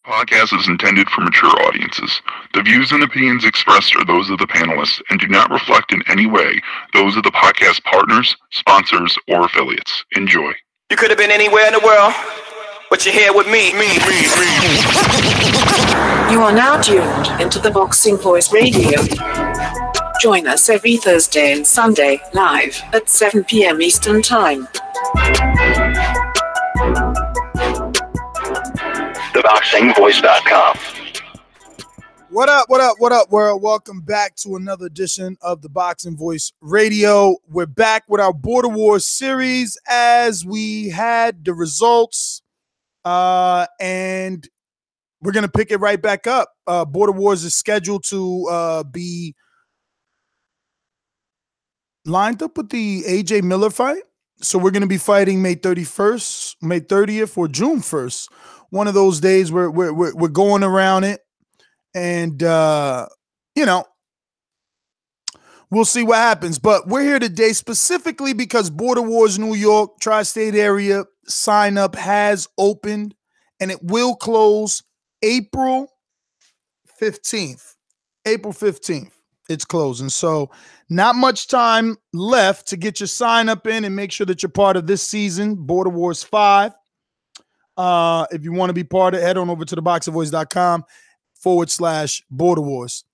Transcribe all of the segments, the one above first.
Podcast is intended for mature audiences. The views and opinions expressed are those of the panelists and do not reflect in any way those of the podcast partners, sponsors, or affiliates. Enjoy. You could have been anywhere in the world, but you're here with me. You are now tuned into the Boxing Voice Radio. Join us every Thursday and Sunday live at 7 p.m. Eastern Time. ThaBoxingvoice.com. What up, world? Welcome back to another edition of the Boxing Voice Radio. We're back with our Border Wars series as we had the results, and we're going to pick it right back up. Border Wars is scheduled to be lined up with the AJ Miller fight. So we're going to be fighting May 31st, May 30th, or June 1st. One of those days we're going around it. And, we'll see what happens. But we're here today specifically because Border Wars New York, tri-state area sign up has opened, and it will close April 15th. April 15th, it's closing. So not much time left to get your sign up in and make sure that you're part of this season, Border Wars 5. If you want to be part of it, head on over to ThaBoxingvoice.com/Border Wars.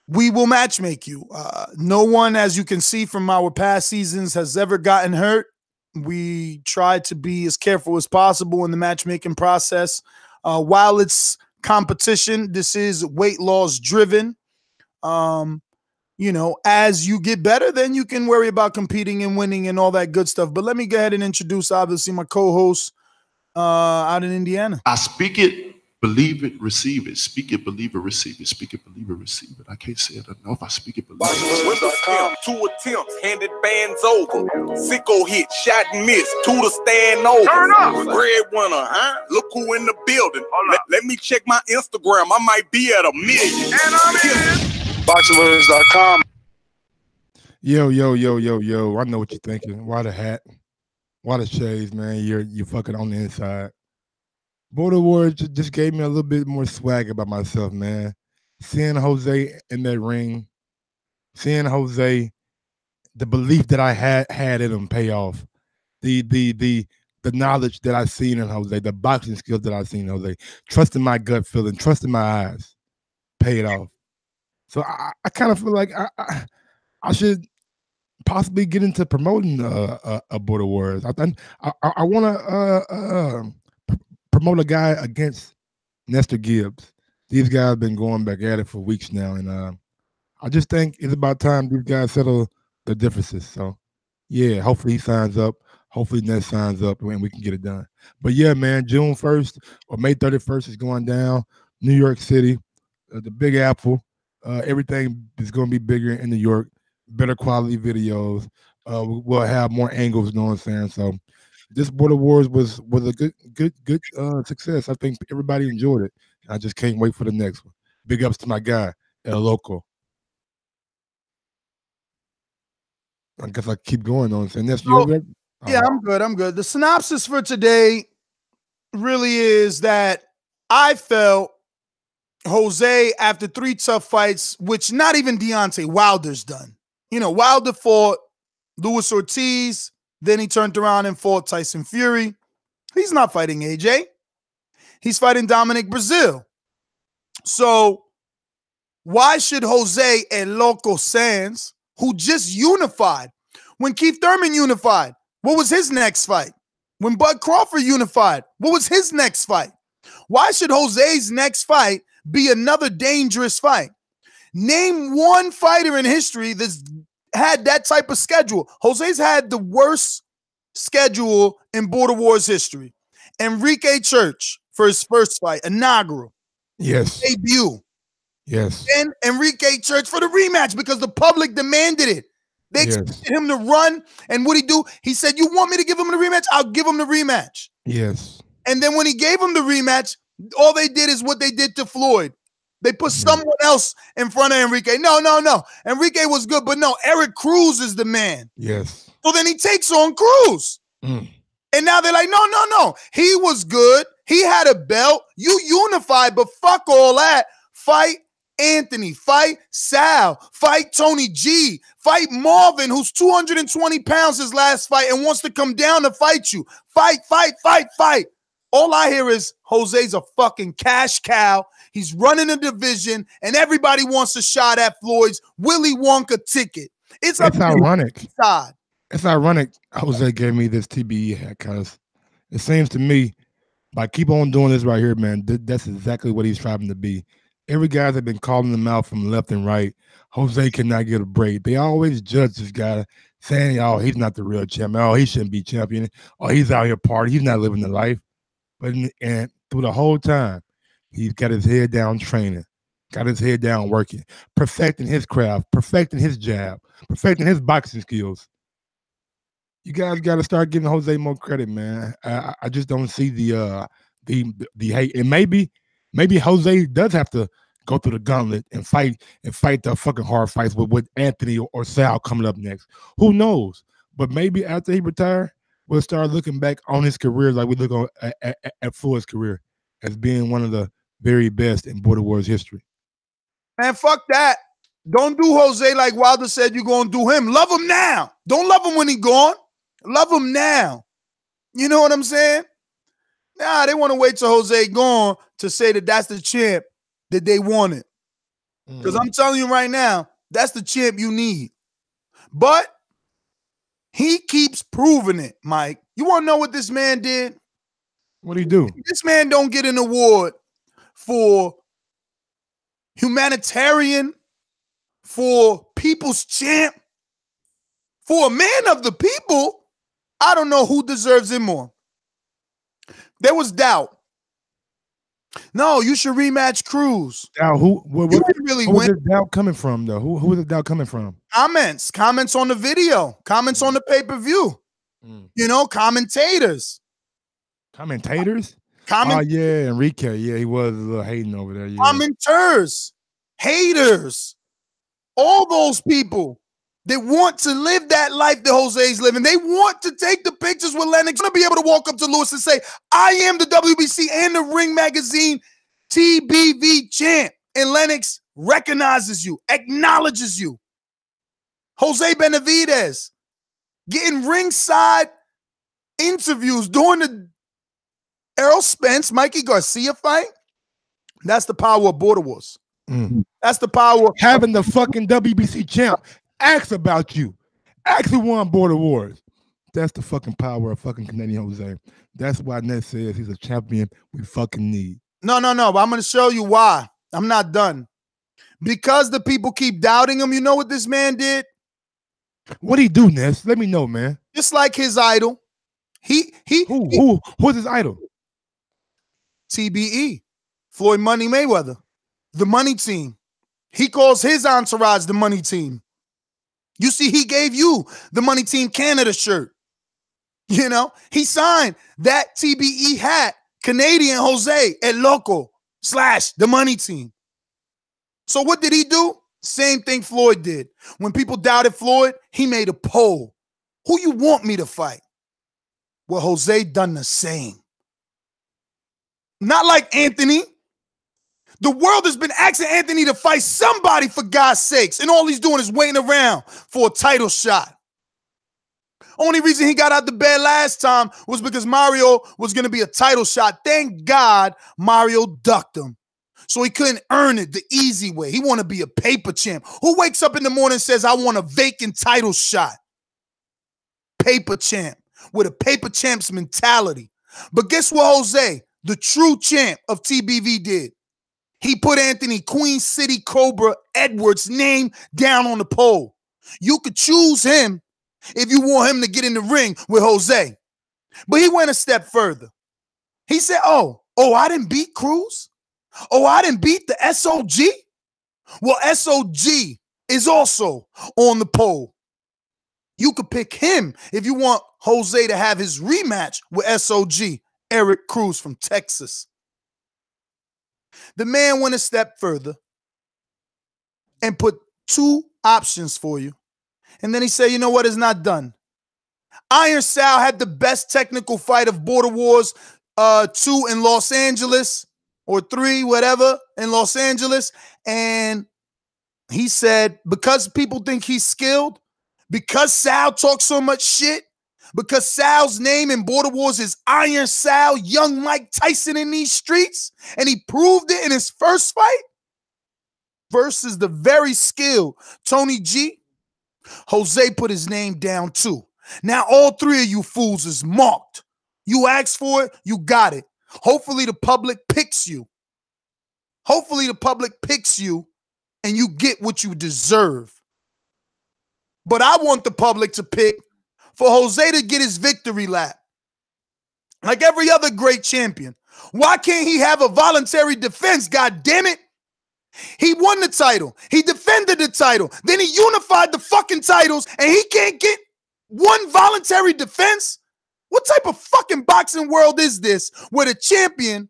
We will matchmake you. No one, as you can see from our past seasons, has ever gotten hurt. We try to be as careful as possible in the matchmaking process. While it's competition, this is weight loss driven. As you get better, then you can worry about competing and winning and all that good stuff. But let me go ahead and introduce, obviously, my co-host out in Indiana. I speak it, believe it, receive it. Speak it, believe it, receive it. Speak it, believe it, receive it. I can't say it enough. I speak it, believe it. Two attempts, handed bands over. Sicko hit, shot and miss. Two to stand over. Turn up. Breadwinner, huh? Look who in the building. Let me check my Instagram. I might be at 1 million. And I'm in. ThaBoxingvoice.com. Yo. I know what you're thinking. Why the hat? Why the shades, man? You're fucking on the inside. Border Wars just gave me a little bit more swag about myself, man. Seeing Jose in that ring, seeing Jose, the belief that I had in him pay off. The knowledge that I seen in Jose, the boxing skills that I seen in Jose, trusting my gut feeling, trusting my eyes, paid off. So I kind of feel like I should possibly get into promoting a Border Wars. I want to promote a guy against Nestor Gibbs. These guys have been going back at it for weeks now, and I just think it's about time these guys settle the differences. So, yeah, hopefully he signs up. Hopefully Ness signs up, and we can get it done. But, yeah, man, June 1st or May 31st is going down. New York City, the Big Apple. Everything is going to be bigger in New York, better quality videos. We'll have more angles, you know what I'm saying? So this Border Wars was a good success. I think everybody enjoyed it. I just can't wait for the next one. Big ups to my guy, El Loco. I guess I keep going on. And that's you. Yeah, I'm good. The synopsis for today really is that I felt Jose, after 3 tough fights, which not even Deontay Wilder's done. Wilder fought Luis Ortiz, then he turned around and fought Tyson Fury. He's not fighting AJ. He's fighting Dominic Brazil. So why should Jose El Loco Sands, who just unified, when Keith Thurman unified, what was his next fight? When Bud Crawford unified, what was his next fight? Why should Jose's next fight be another dangerous fight? Name one fighter in history that's had that type of schedule. Jose's had the worst schedule in Border Wars history. Enrique Church for his first fight, inaugural. Yes. Debut. Yes. And Enrique Church for the rematch because the public demanded it. They expected him to run, and what'd he do? He said, "You want me to give him the rematch? I'll give him the rematch." Yes. And then when he gave him the rematch, all they did is what they did to Floyd. They put someone else in front of Enrique. No. Enrique was good, but no, Eric Cruz is the man. Yes. So then he takes on Cruz. And now they're like, no. He was good. He had a belt. You unified, but fuck all that. Fight Anthony. Fight Sal. Fight Tony G. Fight Marvin, who's 220 pounds his last fight and wants to come down to fight you. Fight. All I hear is Jose's a fucking cash cow. He's running a division, and everybody wants a shot at Floyd's Willy Wonka ticket. It's ironic. It's ironic Jose gave me this TBE hat because it seems to me, by keep on doing this right here, man, that's exactly what he's striving to be. Every guy that's been calling him out from left and right, Jose cannot get a break. They always judge this guy, saying, oh, he's not the real champion. Oh, he shouldn't be champion. Oh, he's out here partying. He's not living the life. But and through the whole time, he's got his head down training, got his head down working, perfecting his craft, perfecting his jab, perfecting his boxing skills. You guys got to start giving Jose more credit, man. I just don't see the hate. And maybe Jose does have to go through the gauntlet and fight the fucking hard fights with Anthony or Sal coming up next. Who knows? But maybe after he retires, we'll start looking back on his career like we look on at Floyd's career as being one of the very best in Border Wars history. Man, fuck that. Don't do Jose like Wilder said you're going to do him. Love him now. Don't love him when he's gone. Love him now. You know what I'm saying? Nah, they want to wait till Jose gone to say that that's the champ that they wanted. Because I'm telling you right now, that's the champ you need. But he keeps proving it, Mike. You want to know what this man did? What did he do? This man don't get an award for humanitarian, for people's champ, for a man of the people. I don't know who deserves it more. There was doubt. No, you should rematch Cruz. Doubt who? Who really was this doubt coming from, though? Who was the doubt coming from? Comments on the video, comments on the pay-per-view. You know, commentators. Commentators? Oh, yeah, Enrique. Yeah, he was a little hating over there. Yeah. Commenters, haters, all those people that want to live that life that Jose's living. They want to take the pictures with Lennox. Going to be able to walk up to Lewis and say, I am the WBC and the Ring Magazine TBV champ. And Lennox recognizes you, acknowledges you. Jose Benavidez getting ringside interviews during the Errol Spence, Mikey Garcia fight. That's the power of Border Wars. That's the power of having the fucking WBC champ ask about you. Ask who won Border Wars. That's the fucking power of fucking Canadian Jose. That's why Ness says he's a champion we fucking need. No, but I'm going to show you why. I'm not done. Because the people keep doubting him, you know what this man did? What'd he do, Ness? Let me know, man. Just like his idol. Who's his idol? TBE. Floyd Money Mayweather. The money team. He calls his entourage the money team. You see, he gave you the Money Team Canada shirt. You know, he signed that TBE hat, Canadian Jose El Loco / the money team. So what did he do? Same thing Floyd did. When people doubted Floyd, he made a poll. Who you want me to fight? Well, Jose done the same. Not like Anthony. The world has been asking Anthony to fight somebody for God's sakes, and all he's doing is waiting around for a title shot. Only reason he got out the bed last time was because Mario was going to be a title shot. Thank God Mario ducked him. So he couldn't earn it the easy way. He want to be a paper champ. Who wakes up in the morning and says, I want a vacant title shot? Paper champ with a paper champ's mentality. But guess what Jose, the true champ of TBV, did? He put Anthony Queen City Cobra Edwards' name down on the poll. You could choose him if you want him to get in the ring with Jose. But he went a step further. He said, oh, I didn't beat Cruz? Oh, I didn't beat the SOG? Well, SOG is also on the poll. You could pick him if you want Jose to have his rematch with SOG, Eric Cruz from Texas. The man went a step further and put two options for you. And then he said, you know what, it's not done. Iron Sal had the best technical fight of Border Wars 2 in Los Angeles, or 3, whatever, in Los Angeles. And he said, because people think he's skilled, because Sal talks so much shit, because Sal's name in Border Wars is Iron Sal, young Mike Tyson in these streets, and he proved it in his first fight versus the very skilled Tony G, Jose put his name down too. Now all 3 of you fools is marked. You asked for it, you got it. Hopefully the public picks you. Hopefully the public picks you and you get what you deserve. But I want the public to pick for Jose to get his victory lap. Like every other great champion. Why can't he have a voluntary defense, God damn it? He won the title. He defended the title. Then he unified the fucking titles and he can't get one voluntary defense? What type of fucking boxing world is this where the champion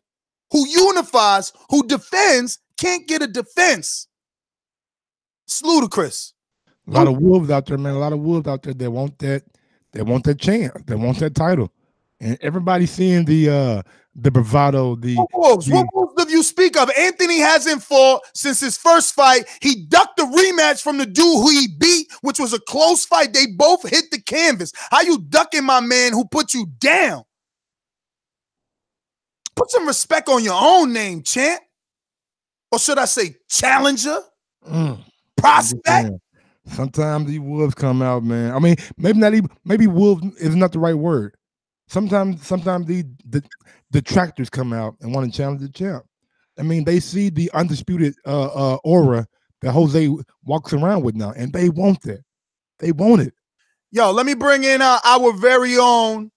who unifies, who defends, can't get a defense? It's ludicrous. A lot of wolves out there, man. A lot of wolves out there that want that. They want that chance. They want that title. And everybody's seeing the bravado. What wolves do you speak of? Anthony hasn't fought since his first fight. He ducked the rematch from the dude who he beat, which was a close fight. They both hit the canvas. How you ducking my man who put you down? Put some respect on your own name, champ. Or should I say challenger? Prospect? Sometimes these wolves come out, man. I mean, maybe wolf is not the right word. Sometimes the detractors come out and want to challenge the champ. I mean, they see the undisputed aura that Jose walks around with now, and they want that. They want it. Yo, let me bring in our very own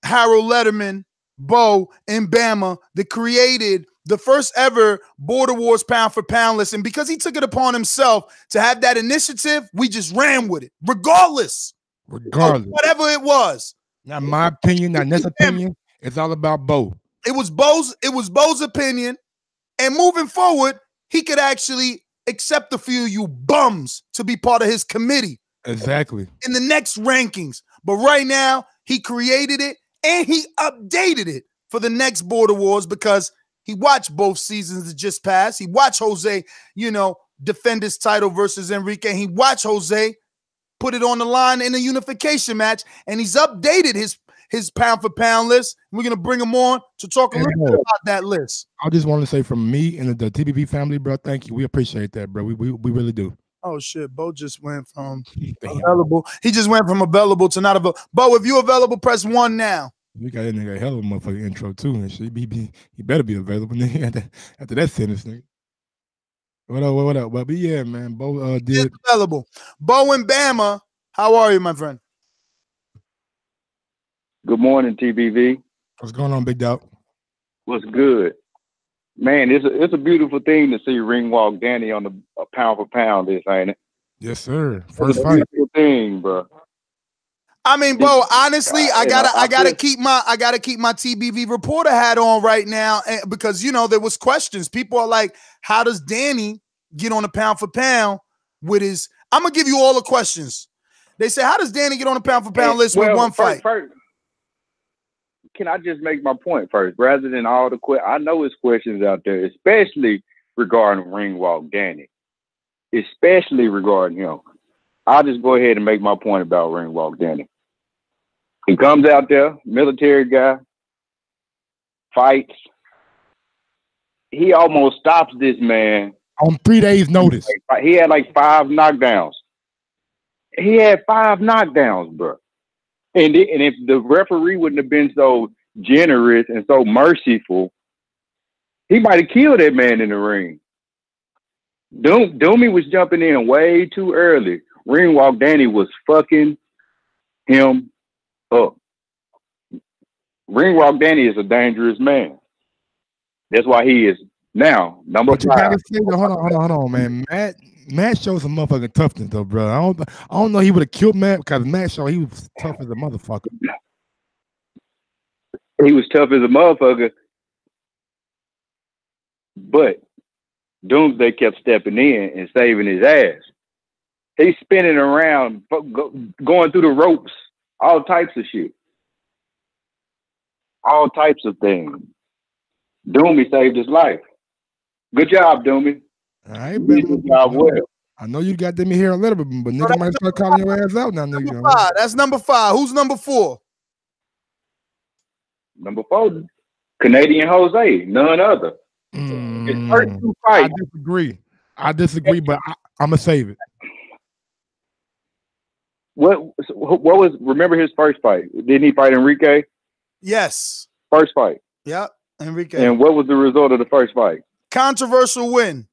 Harold Letterman, Bo in Bama, that created the first ever Border Wars pound for pound list. And because he took it upon himself to have that initiative, we just ran with it, regardless of whatever it was. Not my opinion, not Ness' opinion. It's all about Bo. It was Bo's opinion. And moving forward, he could actually accept a few of you bums to be part of his committee. Exactly. In the next rankings. But right now, he created it and he updated it for the next Border Wars because he watched both seasons that just passed. He watched Jose, defend his title versus Enrique. He watched Jose put it on the line in a unification match, and he's updated his pound for pound list. We're gonna bring him on to talk a little bit about that list. I just want to say from me and the TBV family, bro, thank you. We appreciate that, bro. We really do. Oh shit, Bo just went from available. He just went from available to not available. Bo, if you available, press 1 now. We got that nigga a hell of a motherfucking intro too, and shit. He better be available after that sentence, nigga. What up? But yeah, man, Bo did available. Bo in Bama, how are you, my friend? Good morning, TBV. What's going on, Big Dog? What's good, man? It's a beautiful thing to see Ring Walk Danny on the pound for pound list, ain't it? Yes, sir. First fight. Beautiful thing, bro. I mean, Bo, honestly, I gotta keep my TBV reporter hat on right now because there was questions. People are like, how does Danny get on a pound for pound with his? I'm gonna give you all the questions. They say, how does Danny get on a pound for pound list with one fight? First, can I just make my point first, rather than all the questions? I know it's questions out there, especially regarding Ring Walk Danny, especially regarding him. I'll just go ahead and make my point about Ring Walk Danny. He comes out there, military guy, fights. He almost stops this man on 3 days' notice. He had like 5 knockdowns. He had 5 knockdowns, bro. And if the referee wouldn't have been so generous and so merciful, he might have killed that man in the ring. Doomy was jumping in way too early. Ring Walk Danny was fucking him up. Ring Walk Danny is a dangerous man. That's why he is now number 5. Hold on, man. Matt showed some motherfucking toughness though, bro. I don't know he would have killed Matt because Matt showed he was tough as a motherfucker. He was tough as a motherfucker, but Doomsday kept stepping in and saving his ass. He's spinning around, going through the ropes, all types of shit. all types of things. Doomy saved his life. Good job, Doomy. All right, you did your job well. I know you got them here a little bit, but nigga might start calling your ass out now, nigga. Number 5. That's number 5. Who's number 4? Number 4, Canadian Jose, none other. His first 2 fights. I disagree, but I'm gonna save it. What was? Remember his first fight? Didn't he fight Enrique? Yes. First fight. Yep, Enrique. And what was the result of the first fight? Controversial win.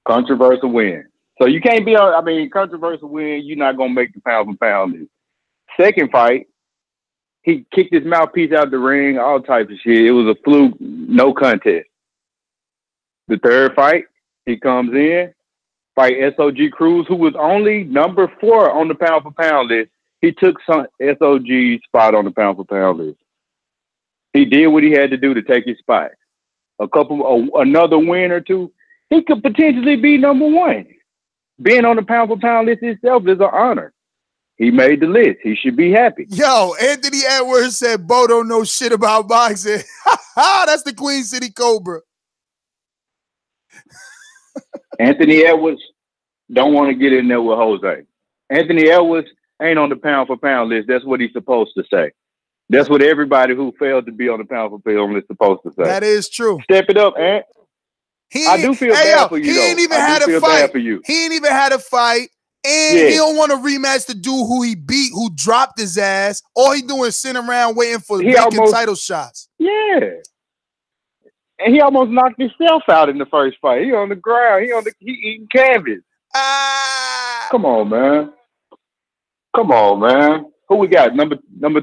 Controversial win. So you can't be on. I mean, controversial win. You're not gonna make the pound for pound list. Second fight, he kicked his mouthpiece out the ring. All types of shit. It was a fluke. No contest. The third fight, he comes in, fight SOG Cruz, who was only number 4 on the pound for pound list. He took some SOG's spot on the pound for pound list. He did what he had to do to take his spot. Another win or two, he could potentially be number 1. Being on the pound for pound list itself is an honor. He made the list. He should be happy. Yo, Anthony Edwards said Bo don't know shit about boxing. That's the Queen City Cobra. Anthony Edwards don't want to get in there with Jose. Anthony Edwards ain't on the pound for pound list. That's what he's supposed to say. That's what everybody who failed to be on the pound for pound list is supposed to say. That is true. Step it up, Ant. I do feel bad for you, He ain't even had a fight. He ain't even had a fight. And he don't want to rematch the dude who he beat, who dropped his ass. All he doing is sitting around waiting for vacant title shots. Yeah. And he almost knocked himself out in the first fight. He on the ground. He eating cabbage. Come on, man. Come on, man. Who we got? Number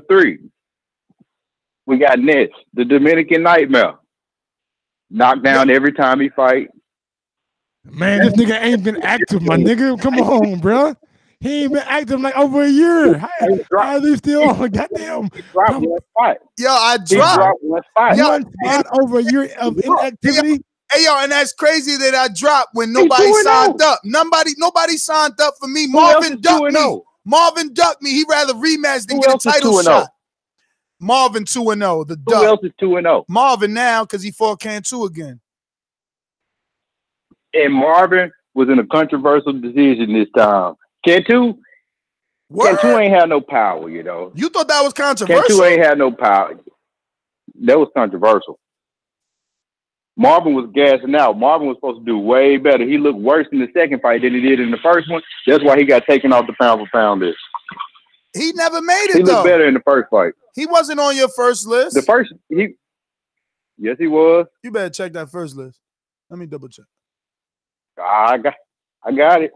3. We got Ness, the Dominican Nightmare. Knocked down every time he fight. Man, this nigga ain't been active, my nigga. Come on, bro. He ain't been active like over a year. How are they still on? Goddamn. He dropped one spot. Yo, I dropped one spot. One spot over a year of inactivity. Hey, yo, and that's crazy that I dropped when nobody signed up. Nobody signed up for me. Marvin ducked me. Marvin ducked me. He'd rather rematch than get a title shot. Marvin 2-0. The duck. Who else is 2-0? Marvin now because he fought Cantu again. And Marvin was in a controversial decision this time. Cantu ain't had no power, you know. You thought that was controversial? Cantu ain't had no power. That was controversial. Marvin was gassing out. Marvin was supposed to do way better. He looked worse in the second fight than he did in the first one. That's why he got taken off the pound for pound list. He never made it, He looked better in the first fight. He wasn't on your first list. Yes, he was. You better check that first list. Let me double check. I got it.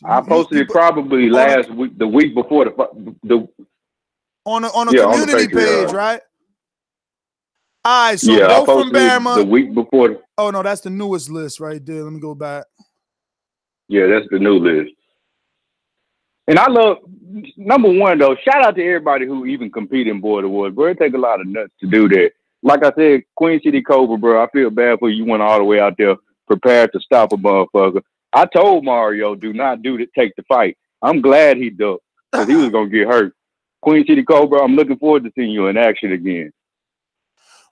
I posted it probably last week, the week before the on a community page, right? All right, so Bo from Bama. The week before. Oh no, that's the newest list right there. Let me go back. Yeah, that's the new list. And I love, number 1 though, shout out to everybody who even compete in Border Wars, bro. It take a lot of nuts to do that. Like I said, Queen City Cobra, bro, I feel bad for you. You went all the way out there prepared to stop a motherfucker. I told Mario, do not take the fight. I'm glad he ducked because he was going to get hurt. Queen City Cobra, I'm looking forward to seeing you in action again.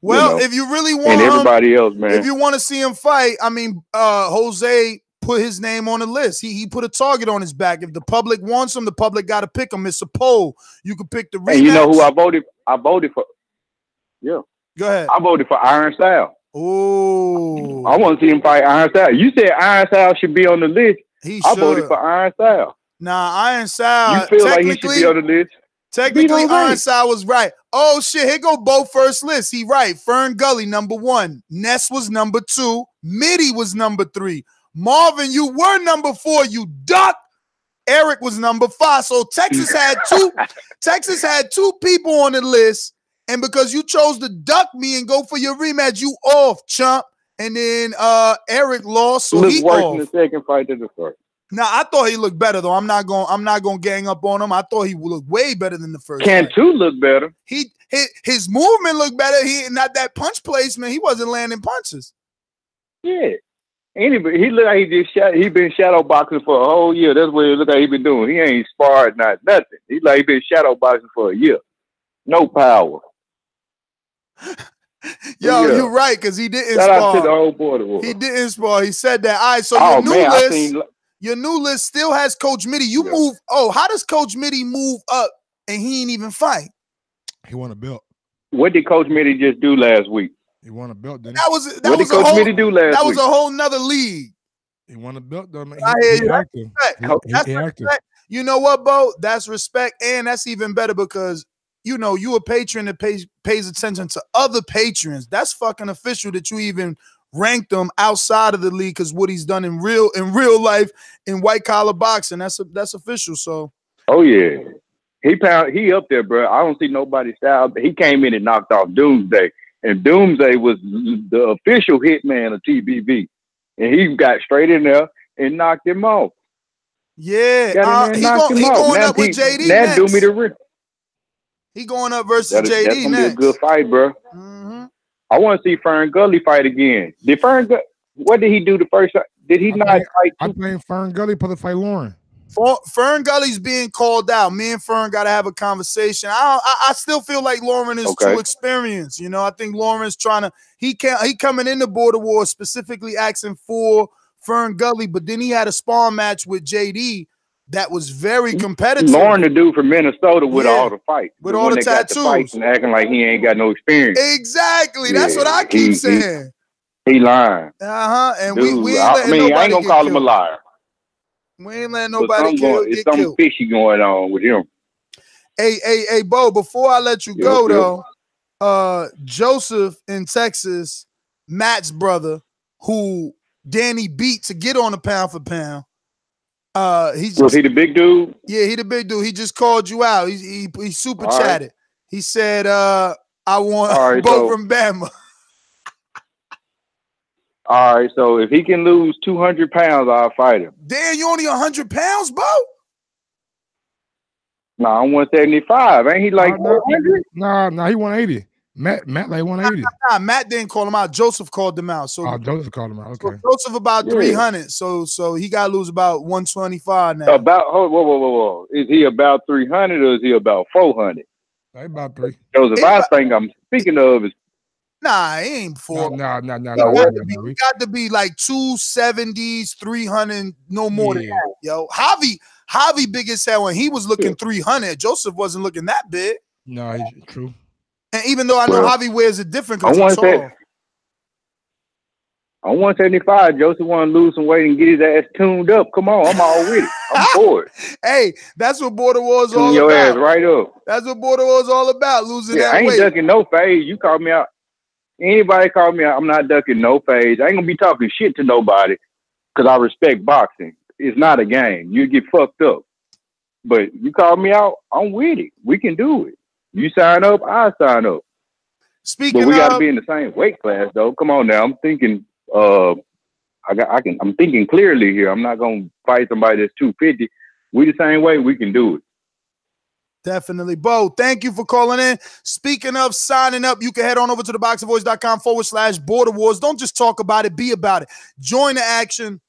Well, if you really want, and everybody else, man, if you want to see him fight, I mean, Jose put his name on the list. He put a target on his back. If the public wants him, the public got to pick him. It's a poll. You can pick the rematch. And you know who I voted? I voted for. Yeah. Go ahead. I voted for Iron Style. Oh. I want to see him fight Iron Style. You said Iron Style should be on the list. I voted for Iron Style. Nah, Iron Style. You feel like he should be on the list? Technically, Iron Style was right. Oh, shit. Here go Bo first list. He right. Fern Gully, number 1. Ness was number 2. Midy was number 3. Marvin, you were number 4. You ducked. Eric was number 5. So Texas had 2. Texas had 2 people on the list. And because you chose to duck me and go for your rematch, you off, chump. And then Eric lost, so he worse off. In the second fight than the first. Now I thought he looked better though. I'm not gonna gang up on him. I thought he would look way better than the first. Cantu look better. His movement looked better. He not that punch placement. He wasn't landing punches. Yeah. Anybody, he look like he been shadow boxing for a whole year. That's what it look like he been doing. He ain't sparred, not nothing. He like he been shadow boxing for a year. No power. Yo, you're right, because he didn't Shout spar. out to the whole Border War. He didn't spar. He said that. All right, so your new list still has Coach Midy. You move. Oh, how does Coach Midy move up and he ain't even fight? He won a belt. What did Coach Midy just do last week? He won a belt, didn't he? What did Coach Midy do last week? That was a whole nother league. He won a belt, though, man. I hear you. That's respect. You know what, Bo? That's respect, and that's even better because you know you a patron that pays attention to other patrons. That's fucking official that you even ranked them outside of the league because what he's done in real life in white collar boxing. That's official. So. Oh yeah, he up there, bro. I don't see nobody style. He came in and knocked off Doomsday. And Doomsday was the official hitman of TBV. And he got straight in there and knocked him off. Yeah. He going up with JD next. Do me the ring. He going up versus JD that's gonna next. Be a good fight, bro. Mm-hmm. I want to see Fern Gully fight again. What did he do the first time? Did he not fight? I think Fern Gully supposed to fight Lauren. Fern Gully's being called out. Me and Fern got to have a conversation. I still feel like Lauren is too experienced. You know, I think Lauren's trying to. He coming into Border Wars specifically asking for Fern Gully, but then he had a sparring match with JD that was very competitive. Lauren, the dude from Minnesota with all the fights, with all the tattoos, and acting like he ain't got no experience. Exactly, that's what I keep saying. He lying. And dude, we ain't letting nobody I ain't gonna call him a liar. We ain't letting nobody get killed. Fishy going on with him. Hey, Bo, before I let you go, though, Joseph in Texas, Matt's brother, who Danny beat to get on the pound for pound. Was he the big dude? Yeah, he the big dude. He just called you out. He super chatted. Right. He said, I want Bo from Bama. All right, so if he can lose 200 pounds, I'll fight him. Damn, you only 100 pounds, Bo? No, I'm 175. Ain't he like 400? No, he 180. Matt like 180. Nah, Matt didn't call him out. Joseph called him out. So Joseph called him out. Okay. So Joseph about 300. So he got to lose about 125 now. Whoa. Is he about 300 or is he about 400? About 3. Joseph, I think I'm speaking of is. Nah, he ain't 4. No. He got to be like 270s, 300, no more than that, yo. Javi big as hell when he was looking 300. Joseph wasn't looking that big. No, true. And even though I know Javi wears it different because he's tall. On 175, Joseph want to lose some weight and get his ass tuned up. Come on, I'm all with it. I'm bored. Hey, that's what Border Wars all about. Your ass right up. That's what Border Wars all about, losing that weight. I ain't ducking no fade. You call me out. Anybody call me out, I'm not ducking no fades. I ain't gonna be talking shit to nobody because I respect boxing. It's not a game. You get fucked up. But you call me out, I'm with it. We can do it. You sign up, I sign up. But we gotta be in the same weight class though. Come on now. I'm thinking I'm thinking clearly here. I'm not gonna fight somebody that's 250. We the same way, we can do it. Definitely. Bo, thank you for calling in. Speaking of signing up, you can head on over to ThaBoxingVoice.com/Border Wars. Don't just talk about it, be about it. Join the action.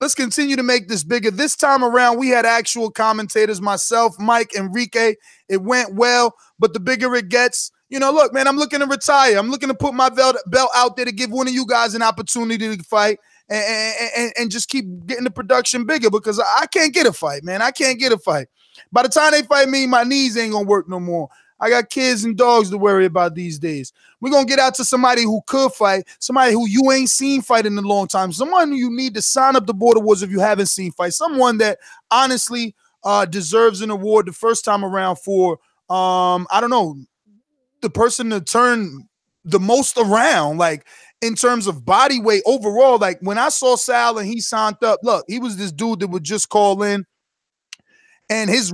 Let's continue to make this bigger. This time around, we had actual commentators, myself, Mike, Enrique. It went well, but the bigger it gets, you know, look, man, I'm looking to retire. I'm looking to put my belt out there to give one of you guys an opportunity to fight and just keep getting the production bigger because I can't get a fight, man. I can't get a fight. By the time they fight me, my knees ain't going to work no more. I got kids and dogs to worry about these days. We're going to get out to somebody who could fight, somebody who you ain't seen fight in a long time, someone who you need to sign up the Border Wars if you haven't seen fight, someone that honestly deserves an award the first time around for, I don't know, the person to turn the most around, like in terms of body weight overall. Like when I saw Sal and he signed up, look, he was this dude that would just call in. And his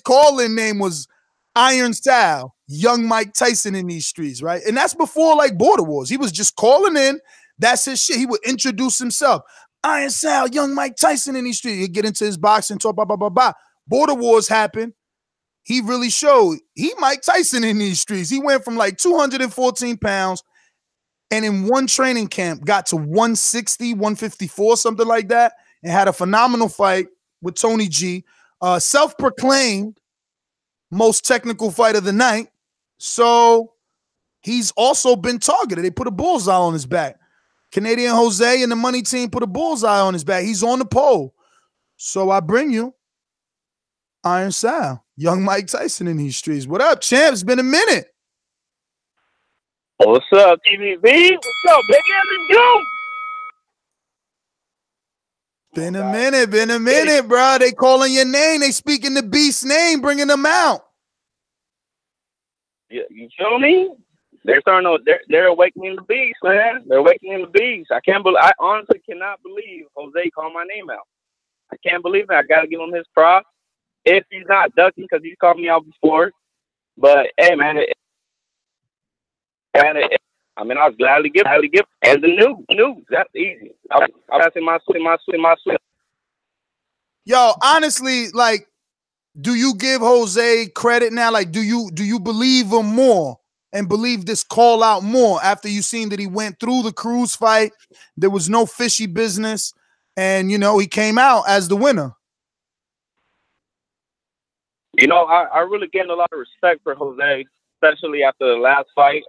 call-in name was Iron Sal, young Mike Tyson in these streets, right? And that's before like Border Wars. He was just calling in. That's his shit. He would introduce himself. Iron Sal, young Mike Tyson in these streets. He'd get into his boxing talk, blah, blah, blah, blah. Border Wars happened. He really showed he Mike Tyson in these streets. He went from like 214 pounds and in one training camp got to 160, 154, something like that, and had a phenomenal fight with Tony G. Self-proclaimed most technical fight of the night. So he's also been targeted. They put a bullseye on his back. Canadian Jose and the money team put a bullseye on his back. He's on the pole. So I bring you Iron Sal, young Mike Tyson in these streets. What up, champ? It's been a minute. What's up, TVB? What's up, baby? Been a minute, bro. They calling your name. They speaking the beast's name, bringing them out. You feel me? They're starting to, they're awakening the beast, man. They're awakening the beast. I honestly cannot believe Jose called my name out. I can't believe it. I got to give him his props. If he's not ducking, because he's called me out before. But, hey, man, I mean, I was gladly give. And the news, that's easy. I was in my swim. Yo, honestly, like, do you give Jose credit now? Like, do you believe him more and believe this call out more after you seen that he went through the Cruz fight? There was no fishy business, and you know he came out as the winner. You know, I really gained a lot of respect for Jose, especially after the last fight.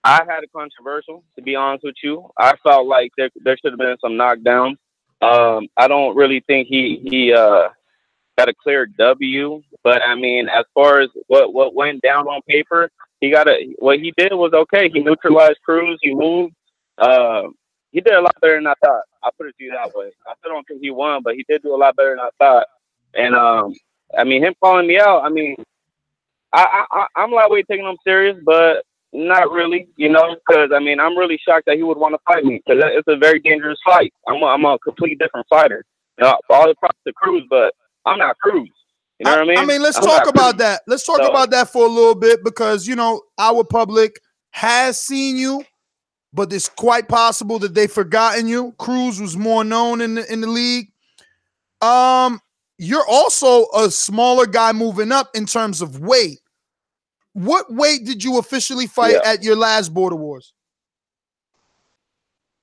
I had it controversial, to be honest with you. I felt like there should have been some knockdowns. I don't really think he got a clear W, but I mean, as far as what went down on paper, what he did was okay. He neutralized Cruz. He moved. He did a lot better than I thought. I'll put it to you that way. I still don't think he won, but he did do a lot better than I thought. And I mean, him calling me out, I mean, I'm lightweight taking him serious, but not really, you know, because I mean, I'm really shocked that he would want to fight me because it's a very dangerous fight. I'm a completely different fighter. You know, all the props to Cruz, but I'm not Cruz. You know what I mean? I mean, let's talk about that. Let's talk about that for a little bit because, you know, our public has seen you, but it's quite possible that they've forgotten you. Cruz was more known in the league. You're also a smaller guy moving up in terms of weight. What weight did you officially fight at your last Border Wars?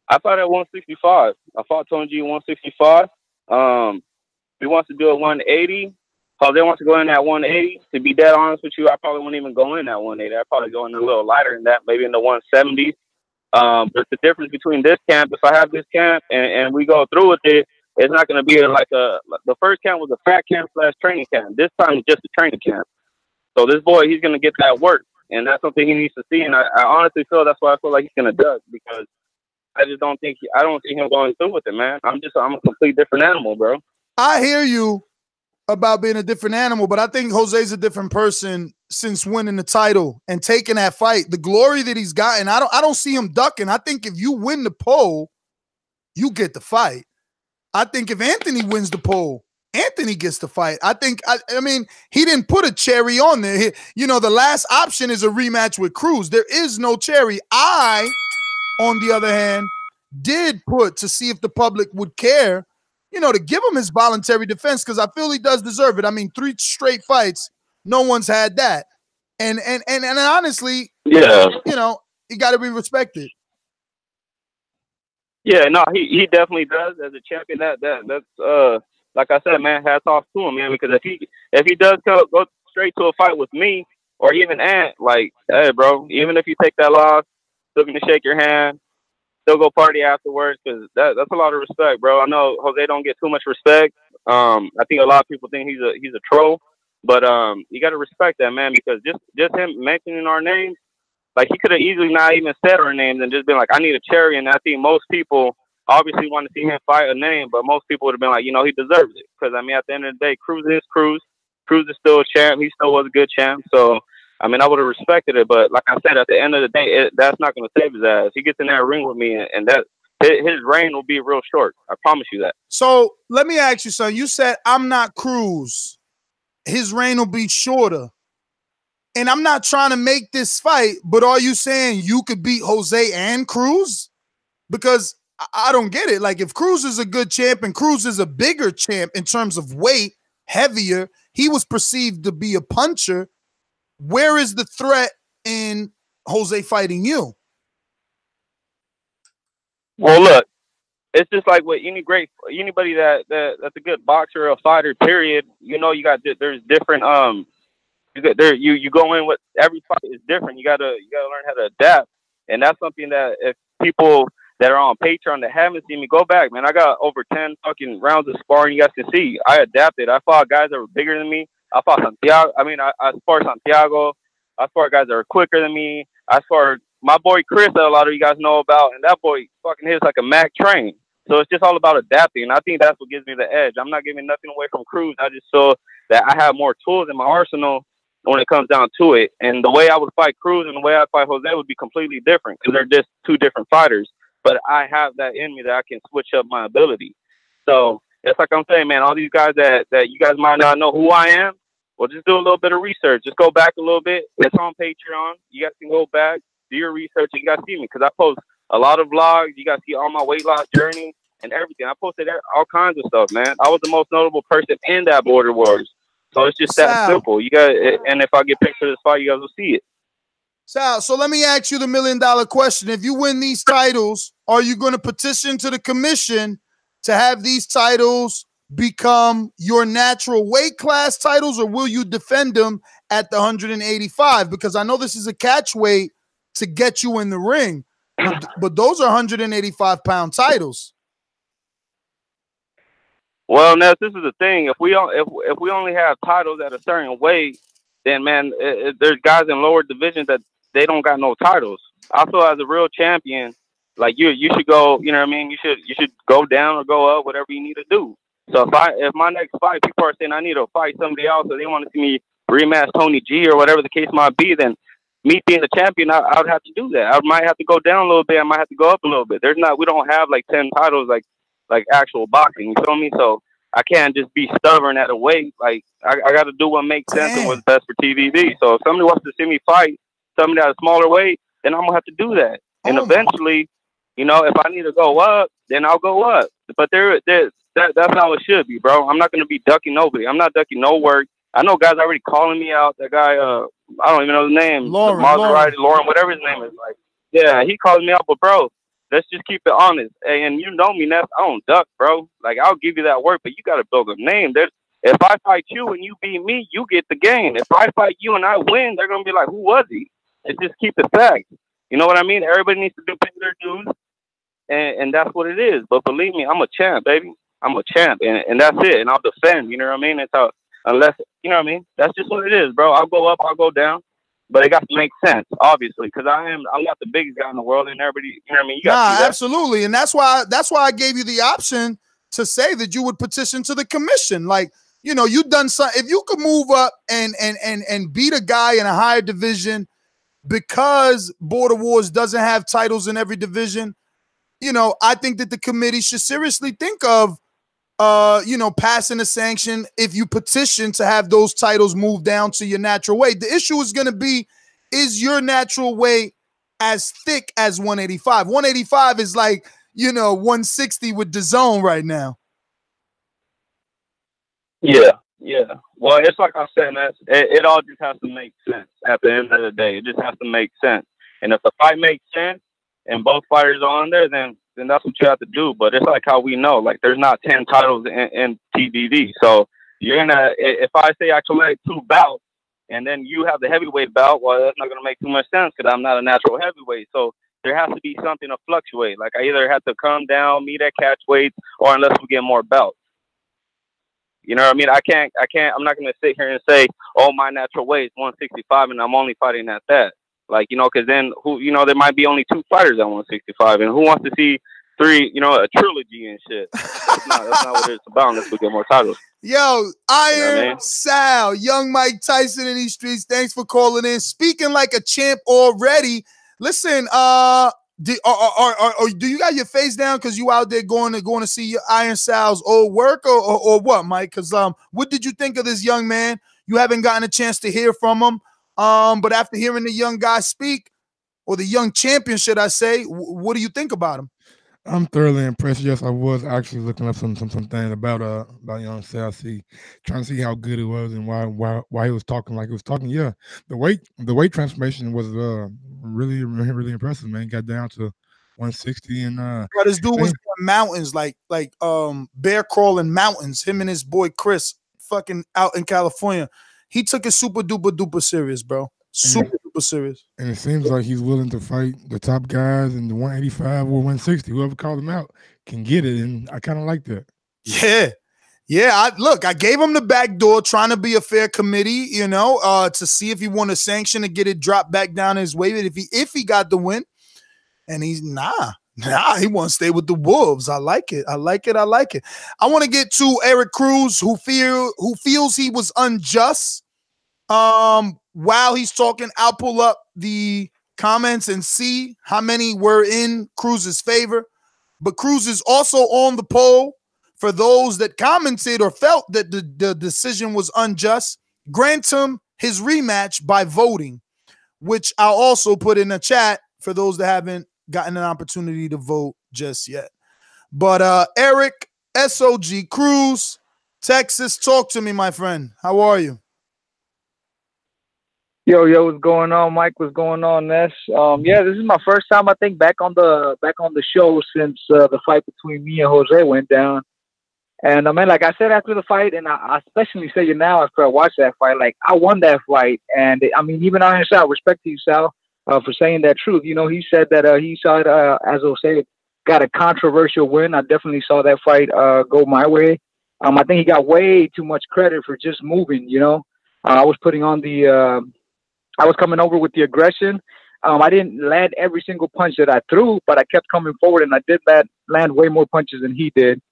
I fought at 165. I fought Tony G 165. He wants to do a 180. Jose wants to go in at 180. To be dead honest with you, I probably wouldn't even go in at 180. I'd probably go in a little lighter than that, maybe in the 170s. But the difference between this camp, if I have this camp and we go through with it, it's not going to be like the first camp was a fat camp / training camp. This time it's just a training camp. So this boy, he's going to get that work, and that's something he needs to see. And I honestly feel that's why I feel like he's going to duck because I just don't think I don't see him going through with it, man. I'm a complete different animal, bro. I hear you about being a different animal, but I think Jose's a different person since winning the title and taking that fight. The glory that he's gotten, I don't see him ducking. I think if you win the poll, you get the fight. I think if Anthony wins the poll, Anthony gets the fight. I mean, he didn't put a cherry on there. You know, the last option is a rematch with Cruz. There is no cherry. I, on the other hand, did put to see if the public would care, you know, to give him his voluntary defense because I feel he does deserve it. I mean, 3 straight fights, no one's had that. And honestly, yeah, you know, he got to be respected. Yeah, no, he definitely does as a champion. That's like I said, man, hats off to him, man. Because if he does go straight to a fight with me or even Ant, like, hey, bro, even if you take that loss, still gonna shake your hand, still go party afterwards, because that's a lot of respect, bro. I know Jose don't get too much respect. I think a lot of people think he's a troll, but you got to respect that, man, because just him mentioning our names. Like, he could have easily not even said our names and just been like, I need a cherry. And I think most people obviously want to see him fight a name, but most people would have been like, you know, he deserves it. Because, I mean, at the end of the day, Cruz is Cruz. Cruz is still a champ. He still was a good champ. So, I mean, I would have respected it. But like I said, at the end of the day, that's not going to save his ass. He gets in that ring with me, and that his reign will be real short. I promise you that. So, let me ask you, son. You said, I'm not Cruz. His reign will be shorter. And I'm not trying to make this fight, but are you saying you could beat Jose and Cruz? Because I don't get it. Like, if Cruz is a good champ and Cruz is a bigger champ in terms of weight, heavier, he was perceived to be a puncher. Where is the threat in Jose fighting you? Well, look, it's just like with anybody that's a good boxer or a fighter. Period. You know, there's different you go in with every fight is different. You gotta learn how to adapt, and that's something that if people that are on Patreon that haven't seen me, go back, man. I got over 10 fucking rounds of sparring. You guys can see I adapted. I fought guys that were bigger than me. I fought Santiago. I sparred Santiago. I sparred guys that were quicker than me. I sparred my boy Chris that a lot of you guys know about, and that boy fucking hits like a Mac train. So it's just all about adapting. And I think that's what gives me the edge. I'm not giving nothing away from Cruz. I just feel that I have more tools in my arsenal when it comes down to it. And the way I would fight Cruz and the way I fight Jose would be completely different because they're just two different fighters. But I have that in me that I can switch up my ability. So it's like I'm saying, man, all these guys that you guys might not know who I am, well, just do a little bit of research. Just go back a little bit. It's on Patreon. You guys can go back, do your research, and you guys see me because I post a lot of vlogs. You guys see all my weight loss journey and everything. I posted all kinds of stuff, man. I was the most notable person in that Border Wars. So it's just that simple. You got, and if I get picked for this fight, you guys will see it. Sal, so let me ask you the $1 million question. If you win these titles, are you going to petition to the commission to have these titles become your natural weight class titles, or will you defend them at the 185? Because I know this is a catch weight to get you in the ring, but those are 185-pound titles. Well, Ness, this is the thing. If we only have titles at a certain weight, then man, there's guys in lower divisions that they don't got no titles. I feel as a real champion, like you should go. You know what I mean? You should go down or go up, whatever you need to do. So if my next fight, people are saying I need to fight somebody else, or they want to see me rematch Tony G or whatever the case might be, then me being the champion, I would have to do that. I might have to go down a little bit. I might have to go up a little bit. We don't have like 10 titles like actual boxing. You feel me? So I can't just be stubborn at a weight. Like I got to do what makes sense and what's best for TVV. So if somebody wants to see me fight somebody at a smaller weight, then I'm gonna have to do that. And eventually, you know, if I need to go up, then I'll go up. But that's how it should be, bro. I'm not gonna be ducking nobody. I'm not ducking no work. I know guys already calling me out. That guy, I don't even know his name. Lauren, whatever his name is. Like, yeah, he calls me out. But bro, let's just keep it honest. And you know me, Ness, I don't duck, bro. Like, I'll give you that work, but you got to build a name. If I fight you and you beat me, you get the game. If I fight you and I win, they're going to be like, who was he? It's just keep it facts. You know what I mean? Everybody needs to pay their dues, and that's what it is. But believe me, I'm a champ, baby. I'm a champ, and that's it. And I'll defend, you know what I mean? Unless, you know what I mean? That's just what it is, bro. I'll go up, I'll go down. But it got to make sense, obviously, because I'm not the biggest guy in the world, and everybody, you know what I mean? You got absolutely, and that's why I gave you the option to say that you would petition to the commission. Like, you know, you've done something. If you could move up and beat a guy in a higher division, because Border Wars doesn't have titles in every division, you know, I think that the committee should seriously think of, you know, passing a sanction if you petition to have those titles move down to your natural weight. The issue is going to be, is your natural weight as thick as 185? 185 is like, you know, 160 with Dazn right now. Yeah. Well, it's like I said, man, it all just has to make sense at the end of the day. It just has to make sense. And if the fight makes sense and both fighters are on there, then that's what you have to do. But it's like how we know, like, there's not 10 titles in TBV. So you're gonna, if I say I collect 2 bouts and then you have the heavyweight bout, well, that's not gonna make too much sense because I'm not a natural heavyweight. So there has to be something to fluctuate. Like, I either have to come down, meet at catch weights, or unless we get more bouts. You know what I mean? I'm not gonna sit here and say, oh, my natural weight is 165 and I'm only fighting at that. Like, you know, because then there might be only 2 fighters at 165, and who wants to see 3, you know, a trilogy and shit? That's not what it's about unless we get more titles. Yo, Iron Sal, young Mike Tyson in these streets. Thanks for calling in. Speaking like a champ already. Listen, do you got your face down because you out there going to see your Iron Sal's old work or what, Mike? Because what did you think of this young man? You haven't gotten a chance to hear from him. But after hearing the young guy speak, or the young champion, should I say, what do you think about him? I'm thoroughly impressed. Yes, I was actually looking up some things about young Sal, trying to see how good it was and why he was talking like he was talking. Yeah, the weight transformation was really impressive, man. Got down to 160 and Bro, this dude was going mountains, like bear crawling mountains. Him and his boy Chris, fucking out in California. He took it super duper serious, bro. Super duper serious. And it seems like he's willing to fight the top guys in the 185 or 160. Whoever called him out can get it, and I kind of like that. Yeah. I gave him the back door, trying to be a fair committee, you know, to see if he won a sanction to get it dropped back down his way. But if he got the win, and he's nah, he wants to stay with the Wolves. I like it. I want to get to Eric Cruz, who feels he was unjust. While he's talking, I'll pull up the comments and see how many were in Cruz's favor. But Cruz is also on the poll for those that commented or felt that the decision was unjust. Grant him his rematch by voting, which I'll also put in the chat for those that haven't gotten an opportunity to vote just yet. But Eric SOG Cruz, Texas, talk to me, my friend. How are you? Yo, what's going on, Mike? What's going on, Ness? Yeah, this is my first time, I think, back on the show since the fight between me and Jose went down. And man, like I said after the fight, and I especially say it now after I watched that fight, like I won that fight. And I mean, even on his side, respect to you, Sal, for saying that truth. You know, he said that he saw it as Jose got a controversial win. I definitely saw that fight go my way. I think he got way too much credit for just moving. You know, I was putting on the. I was coming over with the aggression. I didn't land every single punch that I threw, but I kept coming forward, and I did land way more punches than he did.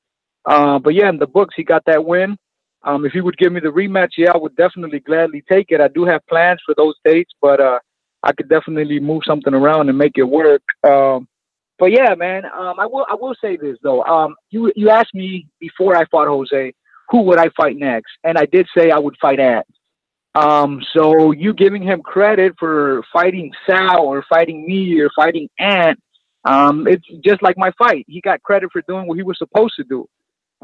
But yeah, in the books, he got that win. If he would give me the rematch, yeah, I would definitely gladly take it. I do have plans for those dates, but I could definitely move something around and make it work. But yeah, man, I will say this though. You asked me before I fought Jose, who would I fight next? And I did say I would fight Ant. So you giving him credit for fighting Sal or fighting me or fighting Ant, it's just like my fight. He got credit for doing what he was supposed to do.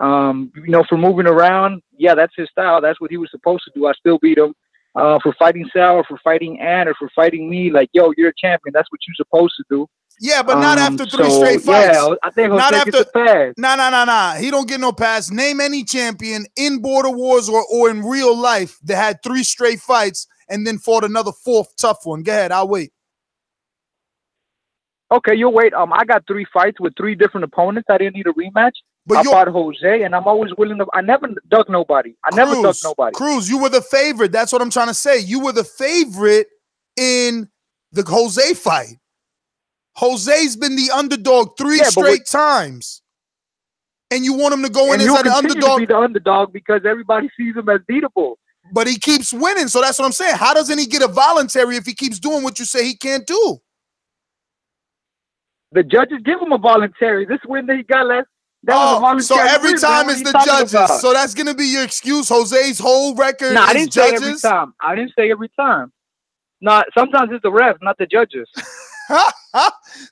You know, for moving around, yeah, that's his style. That's what he was supposed to do. I still beat him. For fighting Sal or for fighting Ant or for fighting me, like, yo, you're a champion. That's what you're supposed to do. Yeah, but not after three straight fights. Yeah, I think Jose gets a pass. Nah. He don't get no pass. Name any champion in Border Wars or in real life that had 3 straight fights and then fought another 4th tough one. Go ahead, I'll wait. Okay, you'll wait. I got 3 fights with 3 different opponents. I didn't need a rematch. But I fought Jose, and I'm always willing to. I never duck nobody. Cruz, you were the favorite. That's what I'm trying to say. You were the favorite in the Jose fight. Jose's been the underdog 3 straight times, and you want him to go in as an underdog. To be the underdog because everybody sees him as beatable. But he keeps winning, so that's what I'm saying. How doesn't he get a voluntary if he keeps doing what you say he can't do? The judges give him a voluntary. This win that he got last. So every time it's the judges. About? So that's gonna be your excuse. Jose's whole record. No, I didn't say every time. I didn't say every time. No, sometimes it's the refs, not the judges.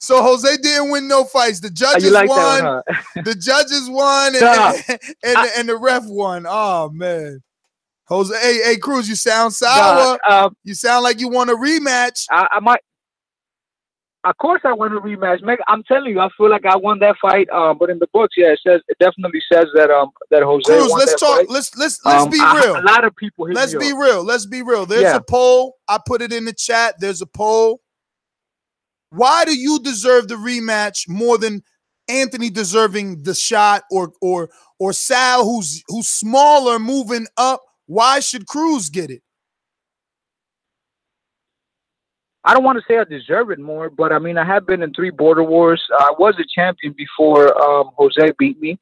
So Jose didn't win no fights. The judges won. That one, huh? The judges won, and the ref won. Oh man, Jose. Hey, Cruz, you sound sour. You sound like you want a rematch. I might. Of course, I want a rematch, Meg. I'm telling you, I feel like I won that fight. But in the books, yeah, it definitely says that that Jose. Cruz, won let's that talk. Fight. Let's be real. A lot of people. Let's be real. Let's be real. There's a poll. I put it in the chat. There's a poll. Why do you deserve the rematch more than Anthony deserving the shot, or Sal, who's smaller, moving up? Why should Cruz get it? I don't want to say I deserve it more, but I mean, I have been in 3 border wars. I was a champion before Jose beat me,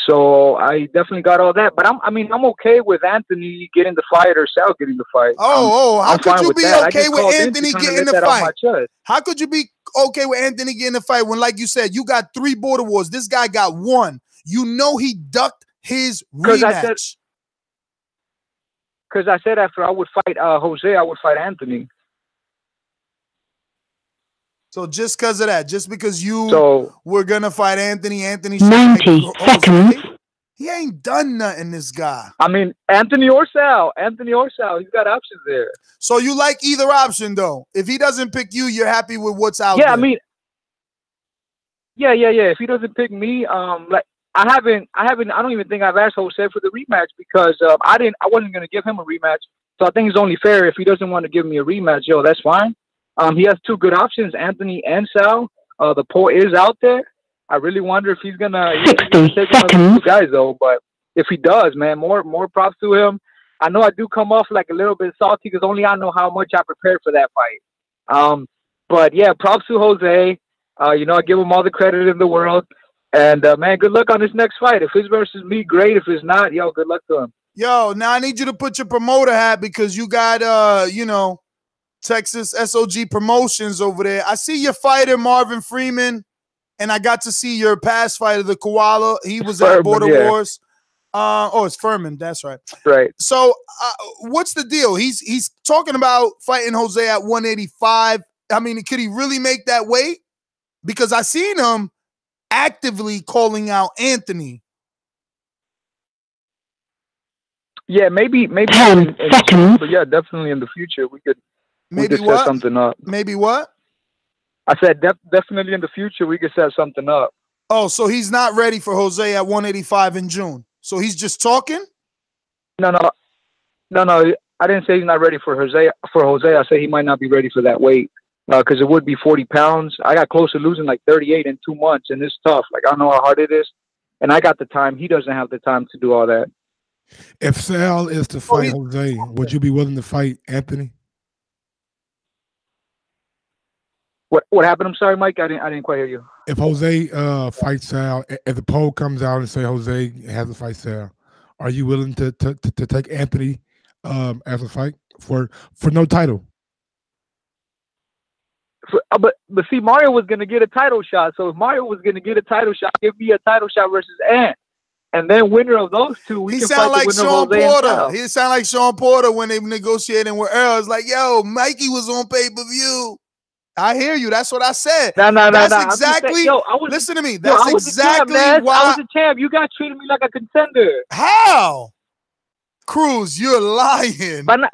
so I definitely got all that. But I'm okay with Anthony getting the fight or Sal getting the fight. How could you be okay with Anthony getting the fight? How could you be okay with Anthony getting the fight when, like you said, you got 3 border wars? This guy got 1. You know he ducked his rematch. Because I said after I would fight Jose, I would fight Anthony. So just because of that, just because you were going to fight Anthony 90 seconds. He ain't done nothing, this guy. I mean, Anthony or Sal. He's got options there. So you like either option, though. If he doesn't pick you, you're happy with what's out there. Yeah, I mean, Yeah. If he doesn't pick me, like I don't even think I've asked Jose for the rematch because I wasn't gonna give him a rematch. So I think it's only fair if he doesn't want to give me a rematch. Yo, that's fine. He has two good options, Anthony and Sal. The poll is out there. I really wonder if he's gonna take one of these two guys though. But if he does, man, more props to him. I know I do come off like a little bit salty because only I know how much I prepared for that fight. But yeah, props to Jose. I give him all the credit in the world. And man, good luck on this next fight. If it's versus me, great. If it's not, yo, good luck to him. Yo, now I need you to put your promoter hat because you got Texas SOG Promotions over there. I see your fighter Marvin Freeman, and I got to see your past fighter, the Koala. He was at Border Wars. It's Furman. That's right. Right. So, what's the deal? He's talking about fighting Jose at 185. I mean, could he really make that weight? Because I seen him actively calling out Anthony. Yeah, maybe 10 seconds. But yeah, definitely in the future we could set something up. Maybe what? I said definitely in the future we could set something up. Oh, so he's not ready for Jose at 185 in June. So he's just talking? No. I didn't say he's not ready for Jose. I say he might not be ready for that weight because it would be 40 pounds. I got close to losing like 38 in 2 months, and it's tough. Like I know how hard it is, and I got the time. He doesn't have the time to do all that. If Sal is to fight Jose, would you be willing to fight Anthony? What happened? I'm sorry, Mike. I didn't quite hear you. If Jose fights Sal, if the poll comes out and say Jose has to fight Sal, are you willing to take Anthony as a fight for no title? But see, Mario was gonna get a title shot. So if Mario was gonna get a title shot, give me a title shot versus Ant. And then winner of those two, we can fight the winner of Jose and Sal. He sound like Sean Porter when they negotiating with Earl. It's like, yo, Mikey was on pay-per-view. I hear you. That's what I said. No. That's exactly. Listen to me. That's exactly why I was a champ. You guys treated me like a contender. How? Cruz, you're lying. But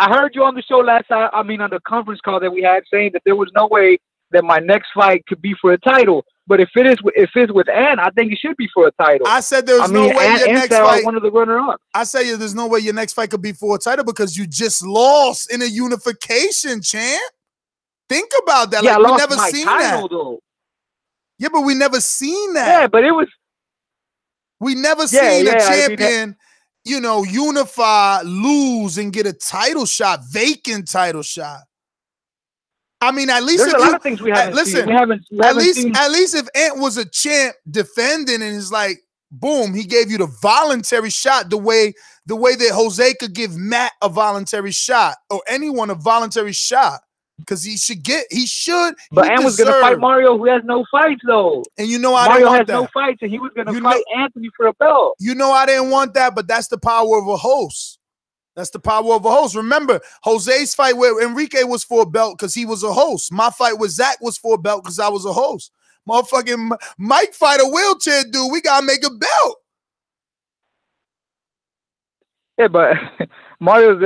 I heard you on the show last time. I mean, on the conference call that we had, saying that there was no way that my next fight could be for a title. But if it's with Ant, I think it should be for a title. I said there's no way your next fight. One of the runner-ups. I say there's no way your next fight could be for a title because you just lost in a unification, champ. Think about that. Yeah, like, I lost we never my seen title, that. Though. Yeah, but we never seen that. Yeah, but it was. We never seen a champion, unify, lose, and get a title shot, vacant title shot. I mean, at least there's a lot of things we haven't seen. We haven't at least if Ant was a champ defending and it's like, boom, he gave you the voluntary shot the way that Jose could give Matt a voluntary shot or anyone a voluntary shot because he should. But Ant was going to fight Mario, who has no fights though, and I Mario didn't want has that. no fights, and he was going to fight Anthony for a belt. I didn't want that, but that's the power of a host. That's the power of a host. Remember, Jose's fight with Enrique was for a belt because he was a host. My fight with Zach was for a belt because I was a host. Motherfucking Mike fight a wheelchair dude. We got to make a belt. Yeah, but Mario's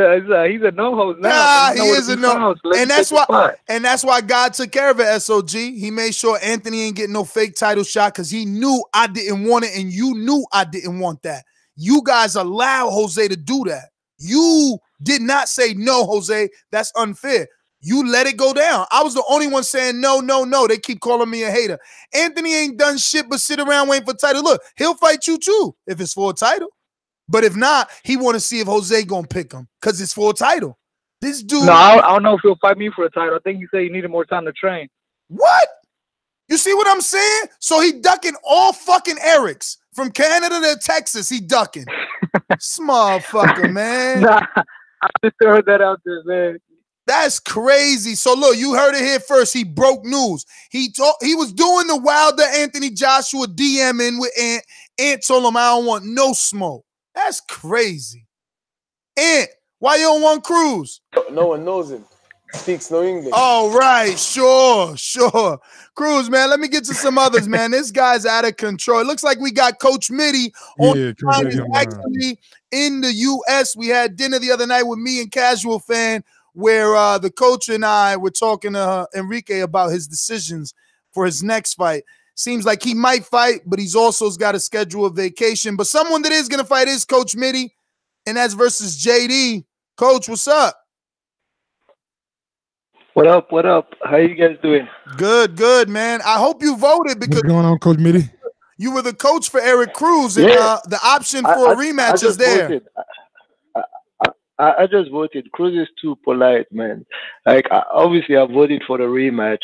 he's a no-host now. Nah, he is a no. And that's why God took care of it, SOG. He made sure Anthony ain't getting no fake title shot because he knew I didn't want it and you knew I didn't want that. You guys allow Jose to do that. You did not say no, Jose. That's unfair. You let it go down. I was the only one saying no. They keep calling me a hater. Anthony ain't done shit but sit around waiting for title. Look, he'll fight you too if it's for a title. But if not, he want to see if Jose gonna pick him because it's for a title. This dude. No, I don't know if he'll fight me for a title. I think he said he needed more time to train. What? You see what I'm saying? So he ducking all fucking Erics. From Canada to Texas, he ducking. This motherfucker, man. Nah, I just heard that out there, man. That's crazy. So look, you heard it here first. He broke news. He was doing the Wilder Anthony Joshua DMing with Ant. Ant told him, I don't want no smoke. That's crazy. Ant, why you don't want Cruz? No one knows him. Speaks no English. All right, sure. Cruz, man, let me get to some others, man. This guy's out of control. It looks like we got Coach Midy on the line. He's actually in the U.S. We had dinner the other night with me and Casual Fan where the coach and I were talking to Enrique about his decisions. for his next fight. Seems like he might fight, but he's also got to schedule a vacation. But someone that is going to fight is Coach Midy, and that's versus JD. Coach, what's up? What up? What up? How you guys doing? Good, good, man. I hope you voted because what's going on, Coach Midy? You were the coach for Eric Cruz, and the option for a rematch is there. I just voted. Cruz is too polite, man. Like, obviously, I voted for the rematch.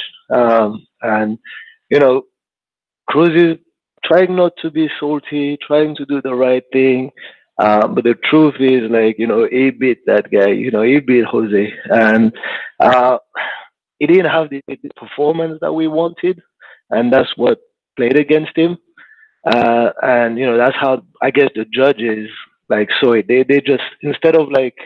And, you know, Cruz is trying not to be salty, trying to do the right thing. But the truth is, like, you know, he beat that guy. You know, he beat Jose. And he didn't have the performance that we wanted. And that's what played against him. And, you know, that's how, I guess, the judges, like, saw it. They just, instead of, like,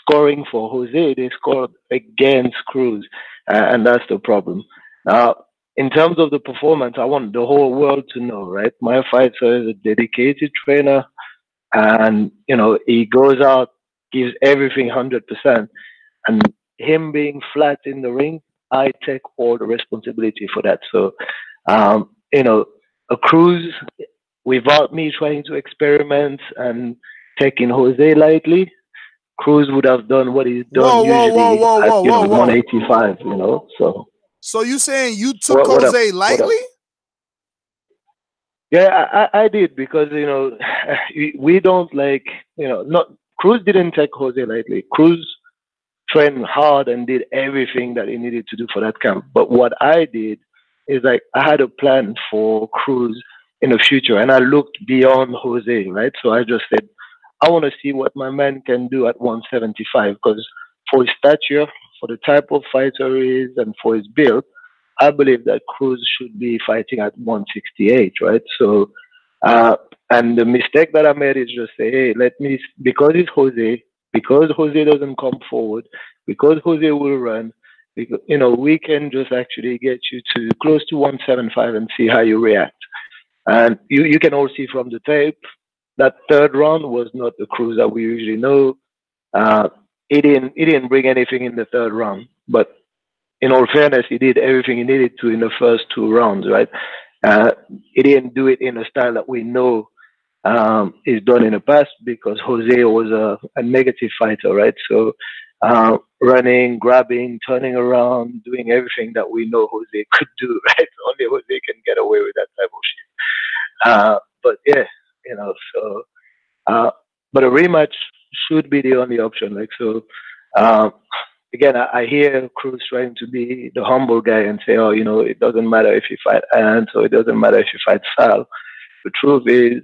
scoring for Jose, they scored against Cruz. And that's the problem. Now, in terms of the performance, I want the whole world to know, right? My fighter is a dedicated trainer. And, you know, he goes out, gives everything 100%. And him being flat in the ring, I take all the responsibility for that. So, you know, a Cruz, without me trying to experiment and taking Jose lightly, Cruz would have done what he's done usually at 185, you know. So you saying you took Jose lightly? Yeah, I did, because, you know, we don't, like, you know, Cruz didn't take Jose lightly. Cruz trained hard and did everything that he needed to do for that camp. But what I did is, like, I had a plan for Cruz in the future, and I looked beyond Jose, right? So I just said, I want to see what my man can do at 175, because for his stature, for the type of fighter he is, and for his build, I believe that Cruz should be fighting at 168, right? So, and the mistake that I made is just say, hey, because it's Jose, because Jose doesn't come forward, because Jose will run, because, you know, we can just actually get you to close to 175 and see how you react. And you can all see from the tape that third round was not the Cruz that we usually know. He didn't bring anything in the third round, but in all fairness, he did everything he needed to in the first two rounds, right? He didn't do it in a style that we know is done in the past, because Jose was a negative fighter, right? So running, grabbing, turning around, doing everything that we know Jose could do, right? Only Jose can get away with that type of shit. But yeah, you know, so but a rematch should be the only option. Like, so again, I hear Cruz trying to be the humble guy and say, oh, you know, it doesn't matter if you fight Ant, or it doesn't matter if you fight Sal. The truth is,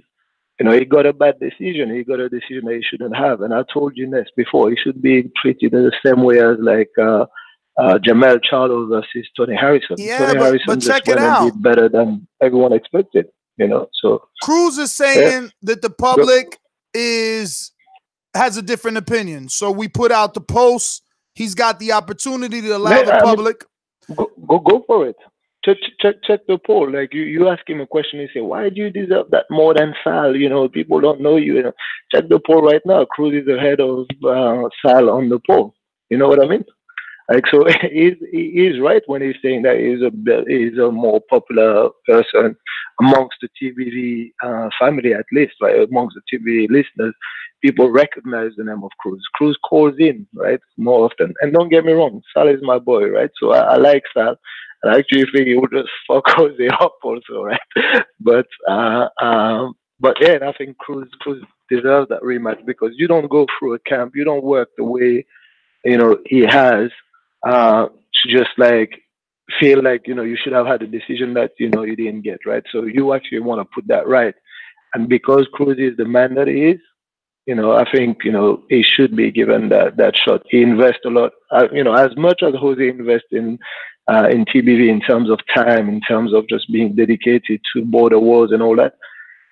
you know, he got a bad decision. He got a decision that he shouldn't have. And I told you, Ness, before, he should be treated in the same way as, like, Jamel Charlo versus Tony Harrison. Yeah, Tony Harrison just went and did better than everyone expected, you know. So Cruz is saying that the public has a different opinion. So we put out the post. He's got the opportunity to allow the public. Go for it. Check the poll. Like, you ask him a question, you say, why do you deserve that more than Sal? You know, people don't know you. You know, check the poll right now. Cruz is ahead of Sal on the poll. You know what I mean? Like, so he's right when he's saying that he's a more popular person amongst the TBV family, at least, right? Amongst the TBV listeners, people recognize the name of Cruz. Cruz calls in, right, more often. And don't get me wrong, Sal is my boy, right? So I like Sal. I actually think he would just fuck Jose up also, right? But yeah, I think Cruz deserves that rematch, because you don't go through a camp, you don't work the way, you know, he has, to just, like, feel like, you know, you should have had a decision that, you know, you didn't get, right? So you actually want to put that right. And because Cruz is the man that he is, you know, I think, you know, he should be given that shot. He invests a lot, you know, as much as Jose invests in TBV in terms of time, in terms of just being dedicated to border wars and all that.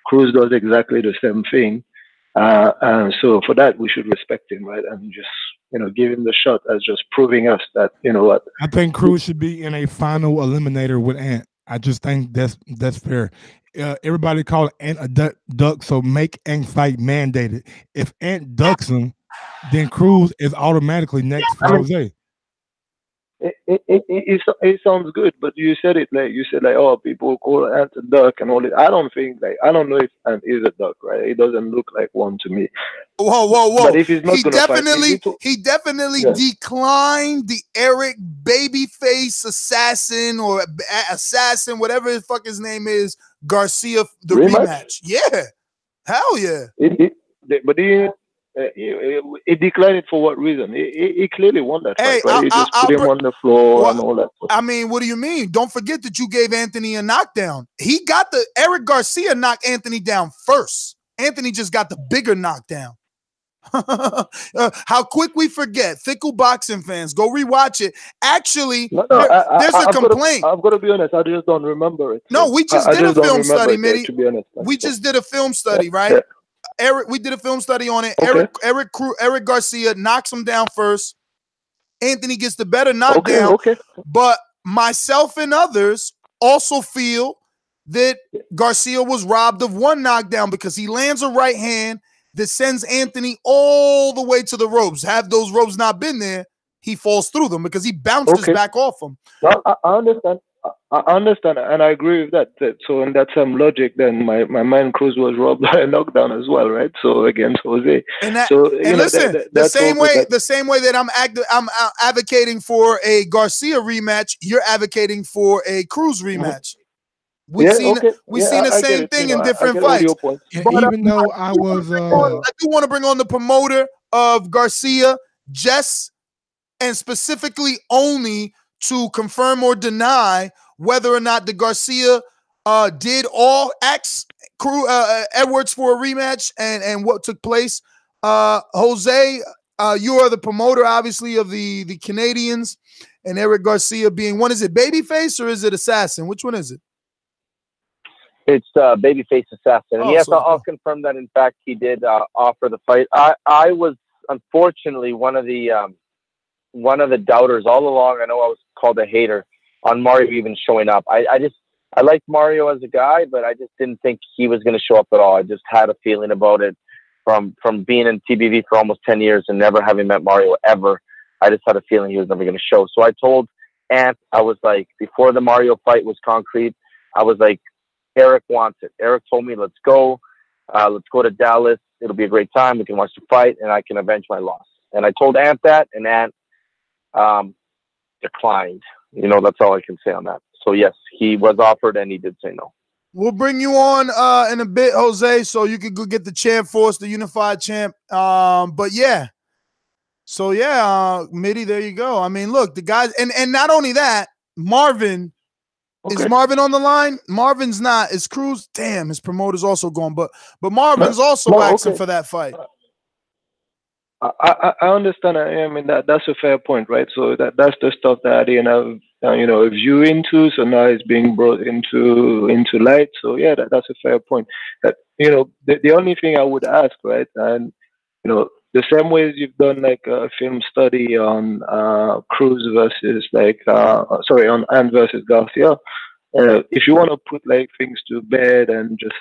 Cruz does exactly the same thing. And so for that, we should respect him, right? And just, you know, give him the shot as just proving us that, you know what. I think Cruz should be in a final eliminator with Ant. I just think that's fair. Everybody call Ant a duck, so make Ant fight mandated. If Ant ducks him, then Cruz is automatically next for Jose. It sounds good, but you said like oh, people call ant a duck and all it. I don't know if ant is a duck, right? It doesn't look like one to me. Whoa. But if he's not He gonna fight, he definitely Yeah. declined the Eric Babyface assassin or assassin, whatever the fuck his name is, Garcia, the rematch. Yeah. Hell yeah. But it declined it for what reason? He clearly won that fight, right? He just put him on the floor and all that. I mean, what do you mean? Don't forget that you gave Anthony a knockdown. He got Eric Garcia knocked Anthony down first. Anthony just got the bigger knockdown. How quick we forget. Fickle boxing fans, go rewatch it. Actually, there's a complaint. I've got to be honest. I just don't remember it. No, we just did a film study, Midy. To be honest, we just did a film study, right? Yeah. Eric, we did a film study on it. Okay. Eric Garcia knocks him down first. Anthony gets the better knockdown. Okay. But myself and others also feel that Garcia was robbed of one knockdown because he lands a right hand that sends Anthony all the way to the ropes. Have those ropes not been there, he falls through them because he bounces back off them. Well, I understand. I understand, and I agree with that. So in that same logic, then my man Cruz was robbed by a knockdown as well, right? So against Jose. The same way that I'm advocating for a Garcia rematch, you're advocating for a Cruz rematch. We've seen the same thing in different fights. But even though I was, I do want to bring on the promoter of Garcia, Jess, and specifically only to confirm or deny whether or not the Garcia did all ask Edwards for a rematch and what took place. Jose, you are the promoter, obviously, of the Canadians, and Eric Garcia being one. Is it Babyface or is it Assassin? Which one is it? It's Babyface Assassin. And yes, I'll confirm that, in fact, he did offer the fight. I was, unfortunately, one of the doubters all along. I know I was called a hater on Mario even showing up. I liked Mario as a guy, but I just didn't think he was going to show up at all. I just had a feeling about it from being in TBV for almost 10 years and never having met Mario ever. I just had a feeling he was never going to show. So I told Ant, I was like, before the Mario fight was concrete, I was like, Eric wants it. Eric told me, let's go to Dallas. It'll be a great time. We can watch the fight and I can avenge my loss. And I told Ant that, and Ant declined. That's all I can say on that. So yes, he was offered and he did say no. We'll bring you on in a bit, Jose, so you can go get the champ for us, the unified champ. But yeah. So yeah, Midy, there you go. I mean, look, the guys, and not only that, Marvin. Okay. Is Marvin on the line? Marvin's not. Is Cruz? Damn, his promoter's also gone. But Marvin's also asking for that fight. I understand. I mean that's a fair point, right? So that's the stuff that I didn't have, a view into. So now it's being brought into light. So yeah, that's a fair point. That the only thing I would ask, right, and the same way as you've done like a film study on Cruz versus on Ant versus Garcia. If you want to put like things to bed and just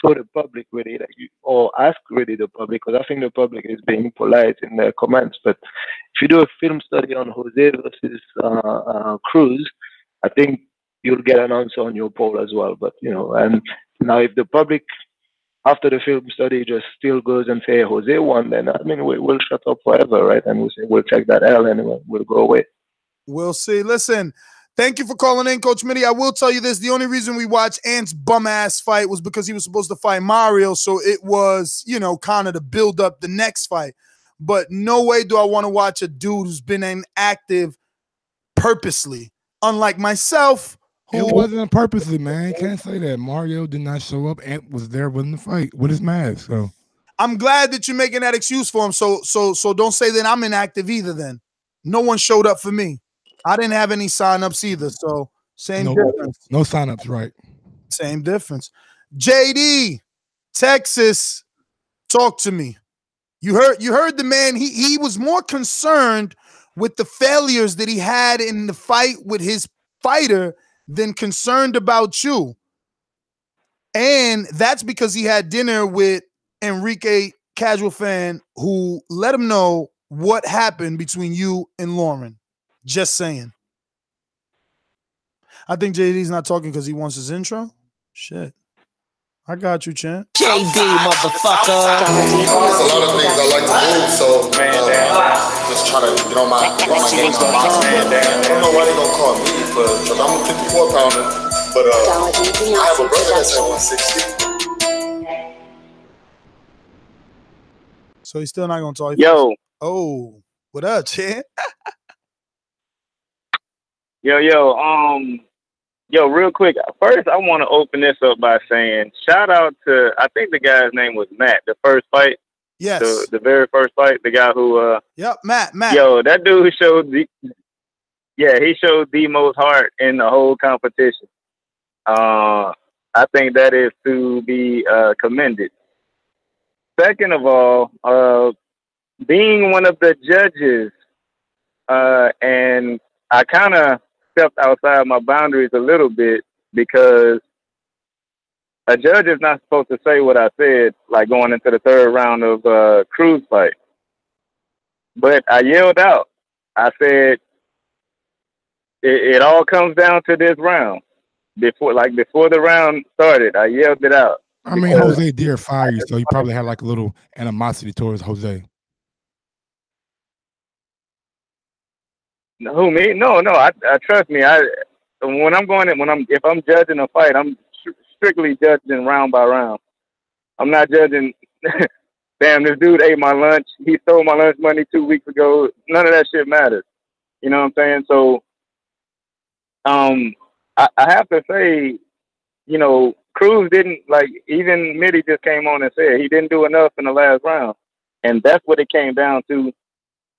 show the public really, or ask really the public, because I think the public is being polite in their comments. But if you do a film study on Jose versus Cruz, I think you'll get an answer on your poll as well. But and now if the public after the film study just still goes and say Jose won, then I mean we'll shut up forever, right? And we'll say we'll take that L and we'll go away. We'll see. Listen, thank you for calling in, Coach Midy. I will tell you this: the only reason we watched Ant's bum ass fight was because he was supposed to fight Mario, so it was kind of to build up the next fight. But no way do I want to watch a dude who's been inactive purposely, unlike myself. It wasn't purposely, man. You can't say that. Mario did not show up. Ant was there with the fight with his mask. So I'm glad that you're making that excuse for him. So don't say that I'm inactive either. Then no one showed up for me. I didn't have any signups either. So same difference. No signups, right? Same difference. JD, Texas, talk to me. You heard the man. He was more concerned with the failures that he had in the fight with his fighter than concerned about you. And that's because he had dinner with Enrique Casual Fan, who let him know what happened between you and Lauren. Just saying. I think JD's not talking because he wants his intro. Shit. I got you, champ. JD, motherfucker. There's a lot of things I like to move, so just trying to get on my game, my boxing. I don't know why they don't call me, because I'm a 54-pounder, but I have a brother that's at 160. So he's still not gonna talk. Yo. Oh, what up, champ? Yo, real quick. First, I want to open this up by saying shout out to, I think the guy's name was Matt, the first fight. Yes. The very first fight, the guy who Yep, Matt. Yo, that dude showed he showed the most heart in the whole competition. I think that is to be commended. Second of all, being one of the judges, and I kind of stepped outside my boundaries a little bit because a judge is not supposed to say what I said, like going into the third round of Cruz fight. But I yelled out. I said, it all comes down to this round. Before the round started, I yelled it out. I mean, Jose did fire you, so you probably had like a little animosity towards Jose. Who, me? No. I trust me. If I'm judging a fight, I'm strictly judging round by round. I'm not judging. Damn, this dude ate my lunch. He stole my lunch money 2 weeks ago. None of that shit matters. You know what I'm saying? So, I have to say, you know, Cruz didn't, like, even Midy just came on and said he didn't do enough in the last round, and that's what it came down to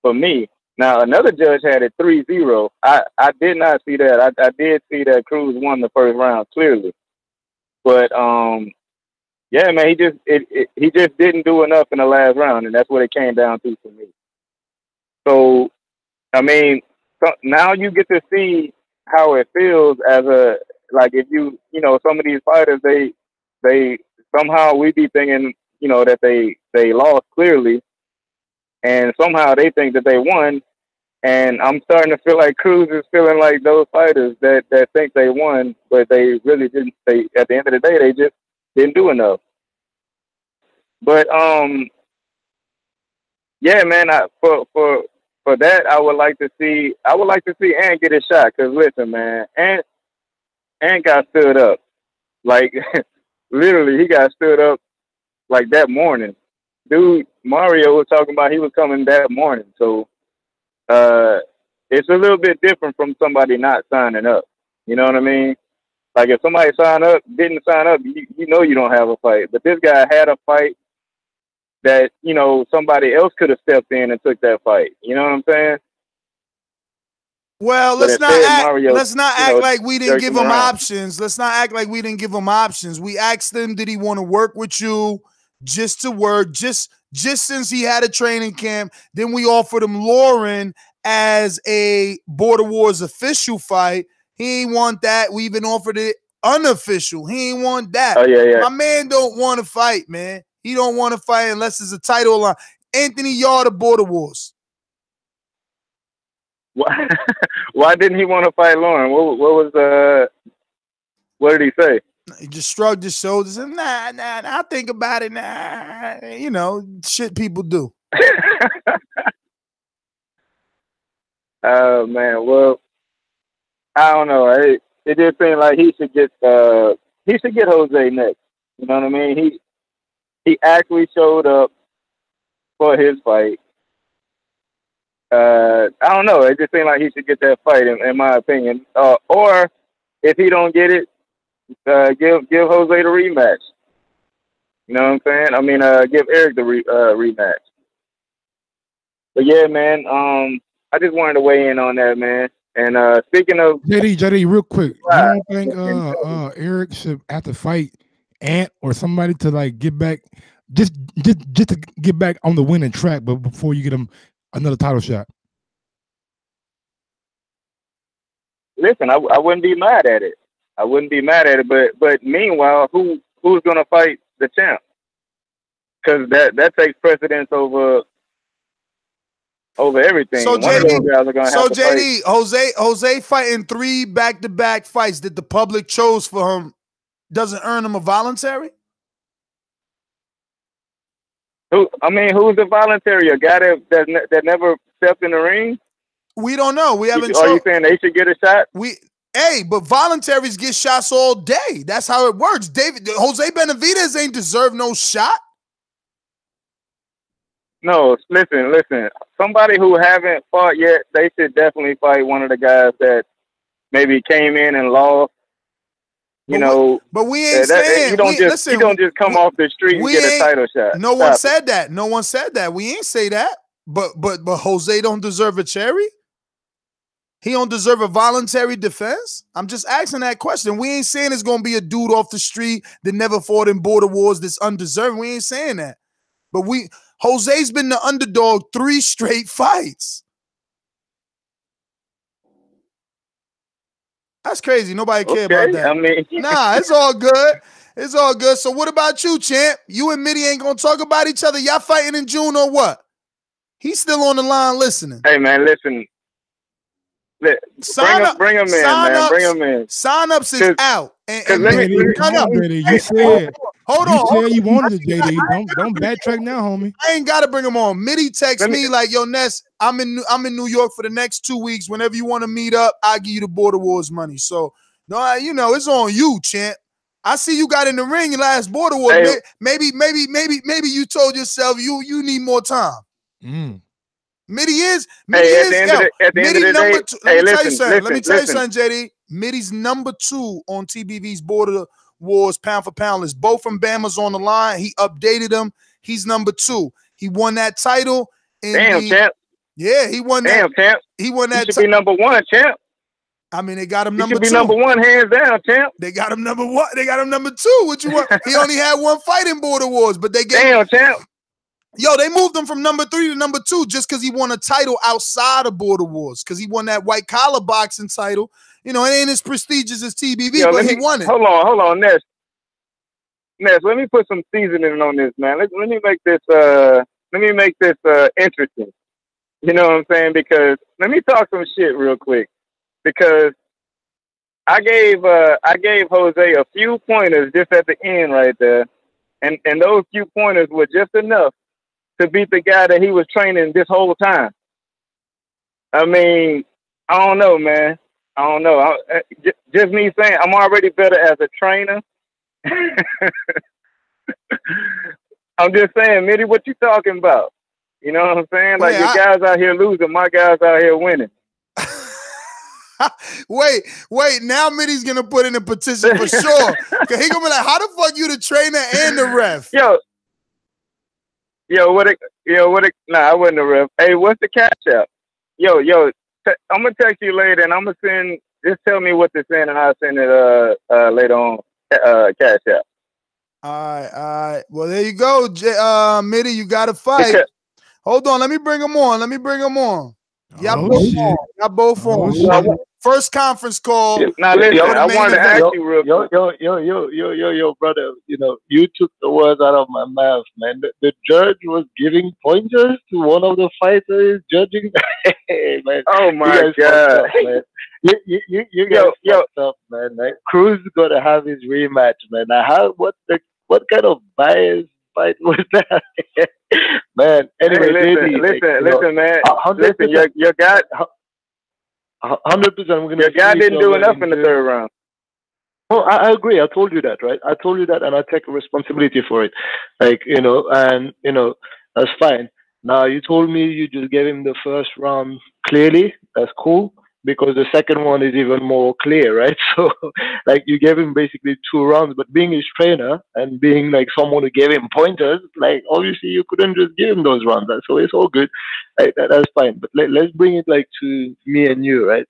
for me. Now, another judge had it 3-0. I did not see that. I did see that Cruz won the first round, clearly. But, yeah, man, he just didn't do enough in the last round, and that's what it came down to for me. So, I mean, now you get to see how it feels as if you know, some of these fighters, they somehow we be thinking, you know, that they lost clearly, and somehow they think that they won. And I'm starting to feel like Cruz is feeling like those fighters that think they won, but they really didn't. At the end of the day, they just didn't do enough. But yeah, man. For that, I would like to see Ant get a shot. Cause listen, man, Ant got stood up. Like literally, he got stood up like that morning. Dude, Mario was talking about he was coming that morning. So. It's a little bit different from somebody not signing up. You know what I mean? Like if somebody didn't sign up, you know you don't have a fight. But this guy had a fight that, you know, somebody else could have stepped in and took that fight. You know what I'm saying? Well, let's not act like we didn't give him options. Let's not act like we didn't give him options. We asked him, did he want to work with you just to work, just since he had a training camp. Then we offered him Lauren as a Border Wars official fight. He ain't want that. We even offered it unofficial. He ain't want that. Oh, yeah. My man don't want to fight, man. He don't want to fight unless it's a title line. Anthony Yard of Border Wars. Why didn't he want to fight Lauren? What did he say? He just shrugged his shoulders and nah, I'll think about it. Nah, you know, shit people do. Oh man, well, I don't know. It just seemed like he should get Jose next. You know what I mean? He actually showed up for his fight. I don't know. It just seemed like he should get that fight, in my opinion. Or if he don't get it, give Jose the rematch. You know what I'm saying? I mean, give Eric the rematch. But yeah, man. I just wanted to weigh in on that, man. And speaking of JD, real quick, you don't think Eric should have to fight Ant or somebody to like get back, just to get back on the winning track, but before you get him another title shot? Listen, I wouldn't be mad at it. But meanwhile, who's gonna fight the champ? Because that takes precedence over over everything. So One of those JD, guys are gonna have to fight. Jose fighting 3 back-to-back fights that the public chose for him doesn't earn him a voluntary? Who's the voluntary? A guy that never stepped in the ring? We don't know. We haven't. Are you saying they should get a shot? But voluntaries get shots all day. That's how it works. Jose Benavidez ain't deserve no shot. No, listen. Somebody who haven't fought yet, they should definitely fight one of the guys that maybe came in and lost. But we ain't saying you don't just come off the street and get a title shot. No one said that. No one said that. We ain't say that. But Jose don't deserve a cherry. He don't deserve a voluntary defense. I'm just asking that question. We ain't saying it's gonna be a dude off the street that never fought in border wars that's undeserving. We ain't saying that. But Jose's been the underdog 3 straight fights. That's crazy. Nobody care about that. I mean, nah, it's all good. It's all good. So what about you, champ? You and Midy ain't gonna talk about each other. Y'all fighting in June or what? He's still on the line listening. Hey man, listen. Bring him in, man. Bring him in. Sign-ups is out. And You said you wanted it, JD. Don't backtrack now, homie. I ain't gotta bring him on. Midy texts me like, "Yo, Ness, I'm in New York for the next 2 weeks. Whenever you want to meet up, I'll give you the Border Wars money." So, no, it's on you, champ. I see you got in the ring in last Border Wars. Hey. Maybe you told yourself you need more time. Midy is number 2. Let me tell you something, JD. Midy's number 2 on TBV's Border Wars pound for pound list. Both from Bama's on the line. He updated them. He's number 2. He won that title. Champ. Yeah, he won that. Champ. He won that. He should be number 1, champ. I mean, they got him number 2. He should be number 1, hands down, champ. They got him number 1. They got him number 2. What you want? He only had 1 fight in Border Wars, but they gave champ. Yo, they moved him from number 3 to number 2 just because he won a title outside of Border Wars, because he won that white collar boxing title. It ain't as prestigious as TBV, but he won it. Hold on, Ness. Ness, let me put some seasoning on this, man. Let me make this interesting. You know what I'm saying? Because let me talk some shit real quick. Because I gave Jose a few pointers just at the end right there, and those few pointers were just enough to beat the guy that he was training this whole time. I mean, I don't know, man. I don't know. Just me saying, I'm already better as a trainer. I'm just saying, Midy, what you talking about? You know what I'm saying? Like, your guys out here losing, my guys out here winning. Wait. Now Midy's gonna put in a petition for sure. Cause he gonna be like, "How the fuck you the trainer and the ref?" Nah, I wasn't the ref. Hey, what's the cash app? I'm gonna text you later, and I'm gonna send. Just tell me what to send, and I'll send it later on. Cash app. All right. Well, there you go, Midy. You got to fight. Hold on. Let me bring him on. Y'all both on. First conference call. Now listen, I wanted to ask you real quick. Yo, brother. You took the words out of my mouth, man. The judge was giving pointers to one of the fighters judging. Hey, man. Oh my God. Up, man. You guys fucked up, man. Like, Cruz got to have his rematch, man. Now, what kind of bias fight was that? Man, anyway, listen, man. Listen, your guy. 100%. Your guy didn't do enough in the third round. Oh, I agree. I told you that, right? I told you that, and I take responsibility for it. That's fine. Now, you told me you just gave him the first round clearly. That's cool, because the second one is even more clear, right? So, you gave him basically 2 rounds, but being his trainer and being someone who gave him pointers, obviously you couldn't just give him those rounds. So it's all good. That's fine. But let's bring it to me and you, right?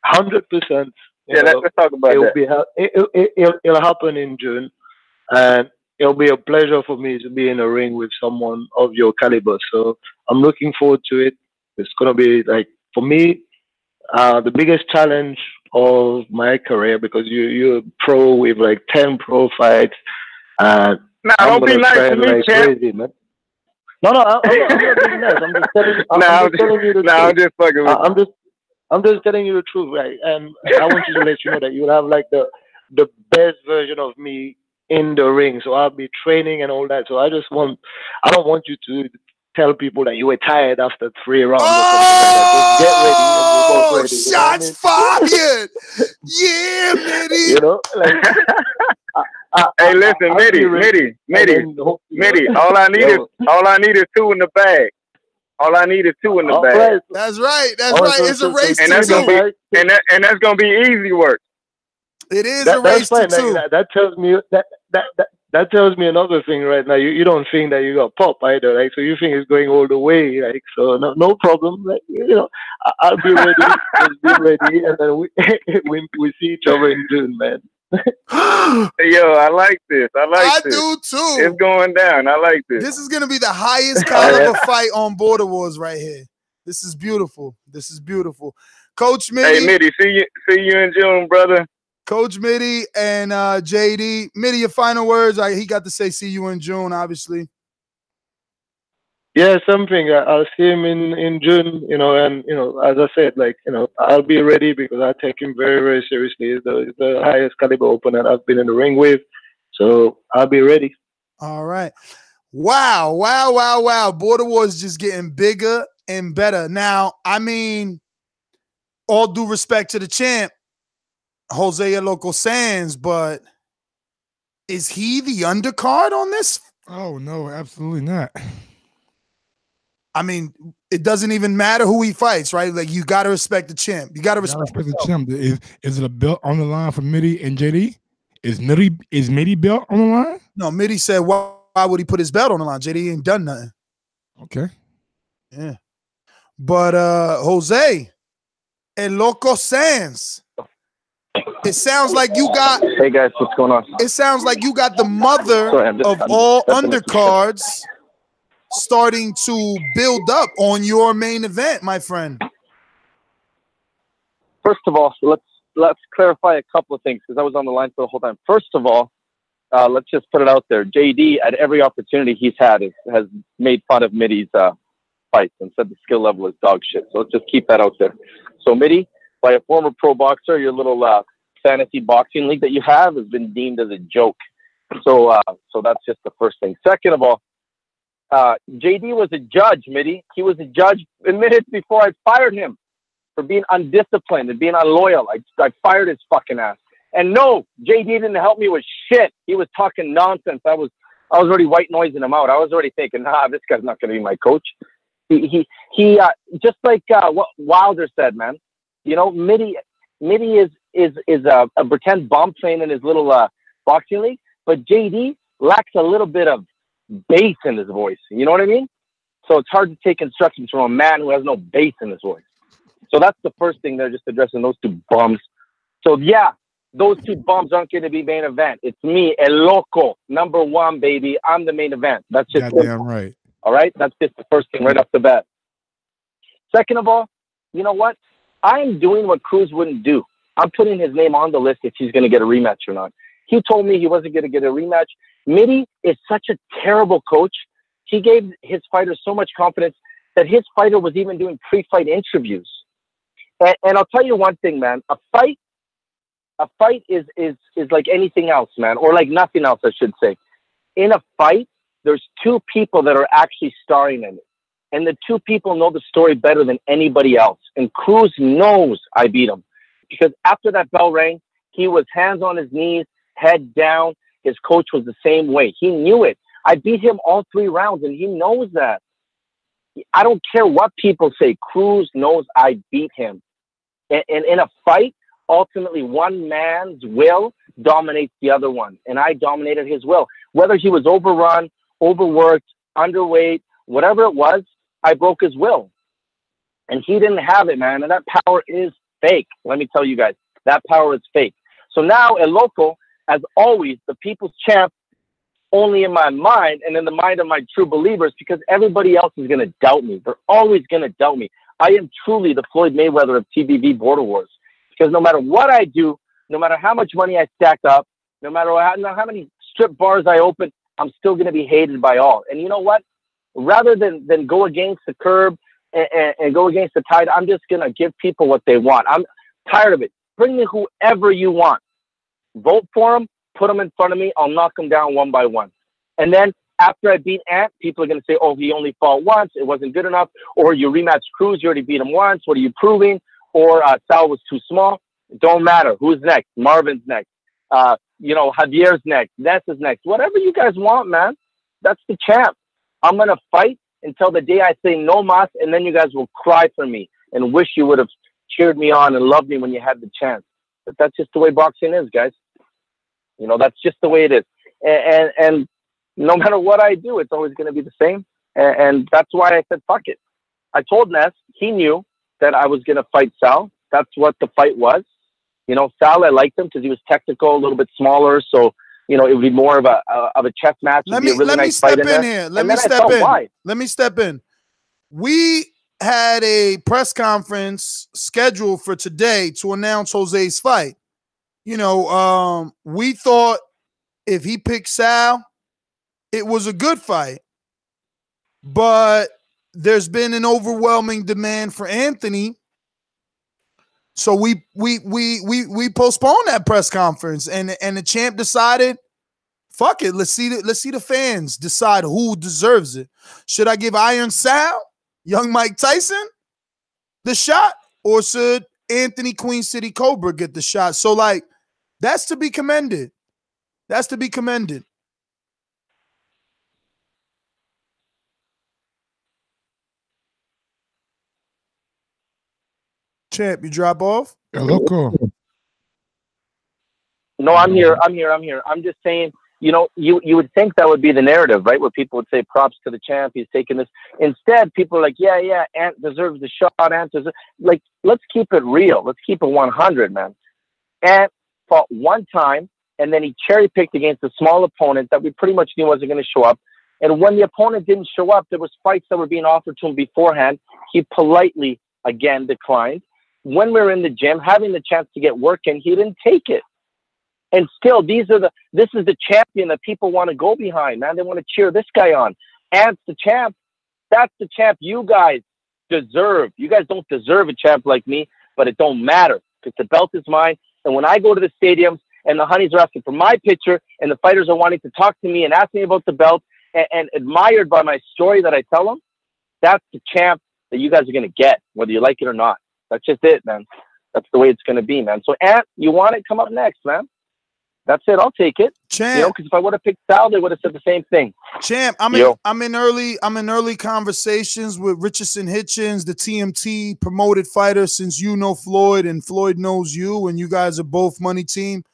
100%. Let's talk about that. It'll happen in June, and it'll be a pleasure for me to be in a ring with someone of your caliber. So I'm looking forward to it. It's gonna be for me, the biggest challenge of my career, because you're a pro with 10 pro fights. Don't be nice to me, champ. Crazy, man. No, I'm not doing that. I'm just telling. I'm just telling you the truth. I'm just fucking with I'm just telling you the truth, right? And I want you to let you know that you'll have like the best version of me in the ring. So I'll be training and all that. So I don't want you to tell people that you were tired after 3 rounds or something like that. Just get ready and we're both ready. Shots fired! Yeah, Midy. You know, like. Hey, listen, Midy. All I need is 2 in the bag. All I need is 2 in the bag. Right. That's right. It's a race and to 2. And that's gonna be easy work. It is a race to 2. That tells me that tells me another thing right now. You don't think that you got pop either, right? So you think it's going all the way, like so. No problem. Like, you know, I'll be ready. Just be ready, and then we see each other in June, man. Yo, I like this. I do too. It's going down. I like this. This is gonna be the highest caliber fight on Border Wars right here. This is beautiful. Coach Midy. Hey, Midy, see you in June, brother. Coach Midy and JD. Midy, your final words. He got to say see you in June, obviously. Yeah, something. I'll see him in June, you know, and, you know, as I said, like, you know, I'll be ready because I take him very, very seriously. He's the highest caliber opponent I've been in the ring with. So I'll be ready. All right. Wow. Border Wars just getting bigger and better. Now, I mean, all due respect to the champ, Jose Loco Sands, but is he the undercard on this? Oh, no, absolutely not. I mean, it doesn't even matter who he fights, right? Like, you got to respect the champ. You got to respect the champ. Is it a belt on the line for Midy and JD? Is Midy belt on the line? No, Midy said, why would he put his belt on the line? JD ain't done nothing. Okay. Yeah. But Jose, El Loco Sands, it sounds like you got... Hey, guys, what's going on? It sounds like you got the mother of all undercards starting to build up on your main event, my friend. First of all, let's clarify a couple of things because I was on the line for the whole time. First of all, let's just put it out there. JD, at every opportunity he's had, has made fun of Midy's fights and said the skill level is dog shit. So let's just keep that out there. So Midy, by a former pro boxer, your little fantasy boxing league that you have has been deemed as a joke. So that's just the first thing. Second of all, JD was a judge, Midy. He was a judge minutes before I fired him for being undisciplined and being unloyal. I fired his fucking ass. And no, JD didn't help me with shit. He was talking nonsense. I was already white noising him out. I was already thinking, nah, this guy's not going to be my coach. He just like what Wilder said, man. You know, Midy is a pretend bomb playing in his little boxing league, but JD lacks a little bit of bass in his voice. You know what I mean? So it's hard to take instructions from a man who has no bass in his voice. So that's the first thing. They're just addressing those two bums. So yeah, those two bums aren't going to be main event. It's me, El Loco, #1, baby. I'm the main event. That's just goddamn right. All right? That's just the first thing right off the bat. Second of all, you know what? I'm doing what Cruz wouldn't do. I'm putting his name on the list if he's going to get a rematch or not. He told me he wasn't going to get a rematch. Midy is such a terrible coach. He gave his fighters so much confidence that his fighter was even doing pre-fight interviews. And I'll tell you one thing, man. A fight is like anything else, man, or like nothing else, I should say. In a fight, there's two people that are actually starring in it. And the two people know the story better than anybody else. And Cruz knows I beat him. Because after that bell rang, he was hands on his knees, head down. His coach was the same way. He knew it. I beat him all 3 rounds, and he knows that. I don't care what people say. Cruz knows I beat him. And in a fight, ultimately, one man's will dominates the other one. And I dominated his will. Whether he was overrun, overworked, underweight, whatever it was, I broke his will. And he didn't have it, man. And that power is fake. Let me tell you guys, that power is fake. So now, El Loco, as always, the people's champ, only in my mind and in the mind of my true believers, because everybody else is going to doubt me. They're always going to doubt me. I am truly the Floyd Mayweather of TBV Border Wars. Because no matter what I do, no matter how much money I stacked up, no matter how many strip bars I open, I'm still going to be hated by all. And you know what? rather than go against the curb and go against the tide, I'm just going to give people what they want. I'm tired of it. Bring me whoever you want. Vote for them. Put them in front of me. I'll knock them down one by one. And then after I beat Ant, people are going to say, oh, he only fought once. It wasn't good enough. Or you rematch Cruz. You already beat him once. What are you proving? Or Sal was too small. It don't matter. Who's next? Marvin's next. Javier's next. Ness is next. Whatever you guys want, man. That's the champ. I'm going to fight until the day I say no mas, and then you guys will cry for me and wish you would have cheered me on and loved me when you had the chance. But that's just the way boxing is, guys. That's just the way it is. And no matter what I do, it's always going to be the same. And that's why I said, fuck it. I told Ness, he knew that I was going to fight Sal. That's what the fight was. Sal, I liked him because he was technical, a little bit smaller. So, it would be more of a chess match. Let me step in here. Let me step in. We had a press conference scheduled for today to announce Jose's fight. We thought if he picked Sal, it was a good fight. But there's been an overwhelming demand for Anthony. So we postponed that press conference, and the champ decided, fuck it, let's see the fans decide who deserves it. Should I give Iron Sal, young Mike Tyson, the shot, or should Anthony Queen City Cobra get the shot? So that's to be commended. That's to be commended. Champ, you drop off? Loco. No, I'm here. I'm just saying, you would think that would be the narrative, right? Where people would say props to the champ, he's taking this. Instead, people are like, yeah, Ant deserves the shot. Ant deserves. Let's keep it real. Let's keep it 100, man. Ant fought one time, and then he cherry-picked against a small opponent that we pretty much knew wasn't going to show up. And when the opponent didn't show up, there was fights that were being offered to him beforehand. He politely, again, declined. When we were in the gym, having the chance to get work in, he didn't take it. And still, this is the champion that people want to go behind, man. They want to cheer this guy on. Ant's the champ. That's the champ you guys deserve. You guys don't deserve a champ like me, but it don't matter because the belt is mine. And when I go to the stadiums and the honeys are asking for my picture and the fighters are wanting to talk to me and ask me about the belt and admired by my story that I tell them, that's the champ that you guys are going to get, whether you like it or not. That's just it, man. That's the way it's going to be, man. So, Ant, you want it? Come up next, man. That's it. I'll take it. Champ. Because if I would have picked Sal, they would have said the same thing. Champ, I'm in early conversations with Richardson Hitchens, the TMT promoted fighter, since you know Floyd and Floyd knows you, and you guys are both money team.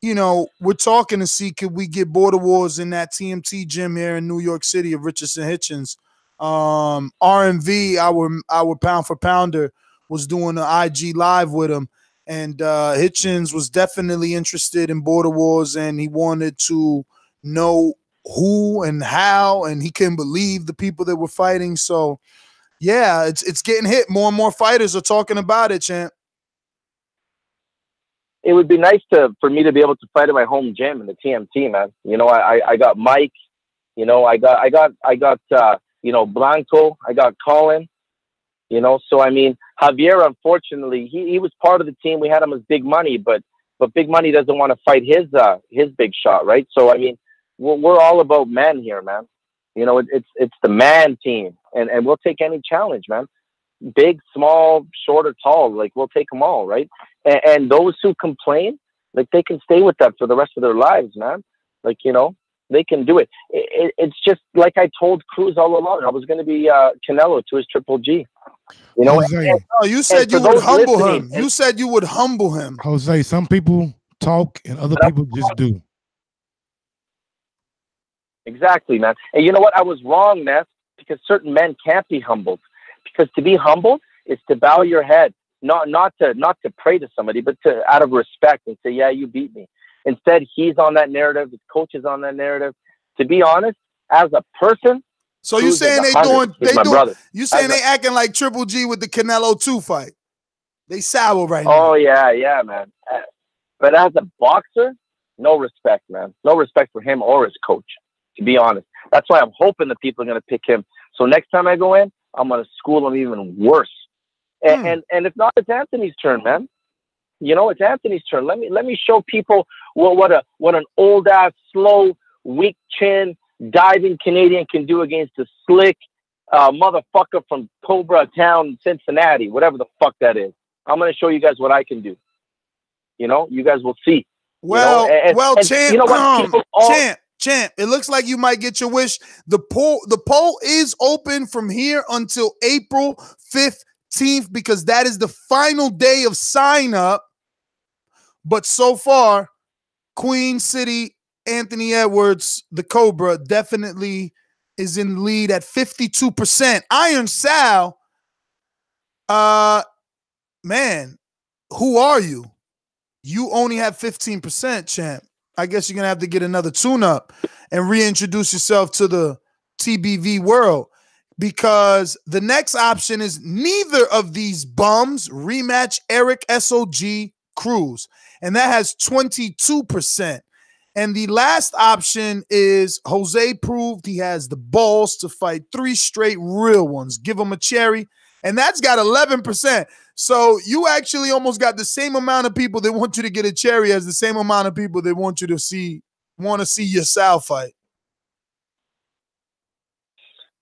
We're talking to see could we get Border Wars in that TMT gym here in New York City of Richardson Hitchens. RMV, our pound for pounder, was doing an IG live with him, and Hitchens was definitely interested in Border Wars, and he wanted to know who and how, and he couldn't believe the people that were fighting. So, yeah, it's getting hit. More and more fighters are talking about it, champ. It would be nice for me to be able to fight at my home gym in the TMT, man. I got Mike. I got Blanco. I got Colin. So I mean, Javier, unfortunately, he was part of the team. We had him as Big Money, but Big Money doesn't want to fight his big shot, right? So I mean, we're all about men here, man. It's the man team, and we'll take any challenge, man. Big, small, short or tall, we'll take them all, right? And those who complain, they can stay with that for the rest of their lives, man. They can do it. It's just like I told Cruz all along. I was going to be Canelo to his Triple G. You said you would humble him. You said you would humble him. Jose, some people talk and other people just do. Exactly, man. And you know what? I was wrong, Ness, because certain men can't be humbled. Because to be humbled is to bow your head, not to pray to somebody, but to out of respect and say, yeah, you beat me. Instead, he's on that narrative. His coach is on that narrative. To be honest, as a person, so you saying you saying they acting like Triple G with the Canelo 2 fight? They sour right now. Oh yeah, man. But as a boxer, no respect, man. No respect for him or his coach. To be honest, That's why I'm hoping that people are going to pick him. So next time I go in, I'm going to school him even worse. And if not, it's Anthony's turn, man. You know, it's Anthony's turn. Let me show people what an old ass, slow, weak chin diving Canadian can do against a slick motherfucker from Cobra Town, Cincinnati, whatever the fuck that is. I'm going to show you guys what I can do. You know, you guys will see. Well, champ, you know what? Champ, it looks like you might get your wish. The poll is open from here until April 15th because that is the final day of sign up. But so far, Queen City, Anthony Edwards, the Cobra, definitely is in the lead at 52%. Iron Sal, man, who are you? You only have 15%, champ. I guess you're going to have to get another tune-up and reintroduce yourself to the TBV world because the next option is neither of these bums rematch Eric SOG Cruz, and that has 22%. And the last option is Jose proved he has the balls to fight 3 straight real ones. Give him a cherry, and that's got 11%. So you actually almost got the same amount of people that want you to get a cherry as the same amount of people that want to see your Sal fight.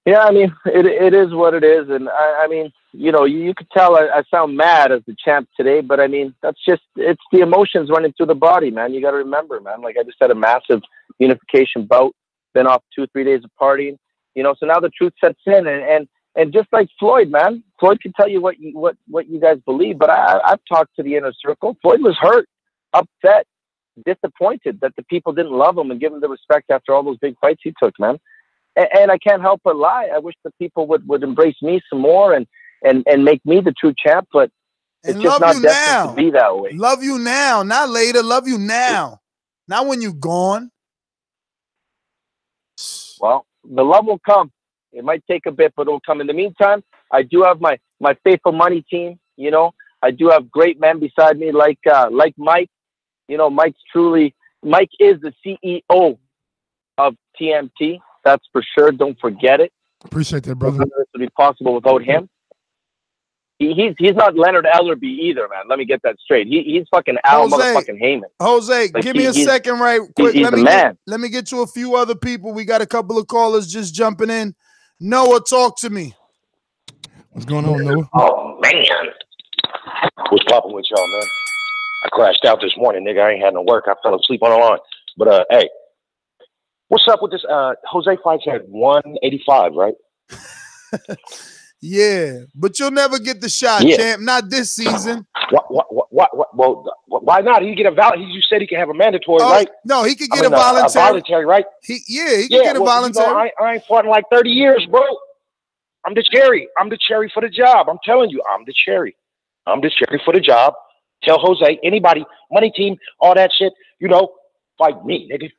Yeah, I mean, it is what it is. And I mean, you know, you could tell I sound mad as the champ today, but I mean, it's the emotions running through the body, man. You got to remember, man, like I just had a massive unification bout, been off 2-3 days of partying, you know, so now the truth sets in and just like Floyd, man, Floyd can tell you what you guys believe, but I've talked to the inner circle. Floyd was hurt, upset, disappointed that the people didn't love him and give him the respect after all those big fights he took, man. And I can't help but lie. I wish the people would embrace me some more and make me the true champ, but it's just not destined to be that way. Love you now, not later. Love you now, not when you're gone. Well, the love will come. It might take a bit, but it'll come. In the meantime, I do have my faithful money team. You know, I do have great men beside me, like Mike. You know, Mike is the CEO of TMT. That's for sure. Don't forget it. Appreciate that, brother. This would be possible without him. He's not Leonard Ellerby either, man. Let me get that straight. He's fucking Al motherfucking Heyman. Jose, like give me a second right quick. He's Let me get to a few other people. We got a couple of callers just jumping in. Noah, talk to me. What's going on, Noah? Oh, man. What's popping with y'all, man? I crashed out this morning, nigga. I ain't had no work. I fell asleep on the line. But, hey, what's up with this? Jose fights at 185, right? Yeah, but you'll never get the shot, champ. Not this season. Well, why not? He get a you said he can have a mandatory, right? No, he could get a voluntary. A voluntary, right? He can get a voluntary. You know, I ain't fought in like 30 years, bro. I'm the cherry. I'm the cherry for the job. I'm telling you, I'm the cherry. I'm the cherry for the job. Tell Jose, anybody, money team, all that shit, you know, fight me, nigga.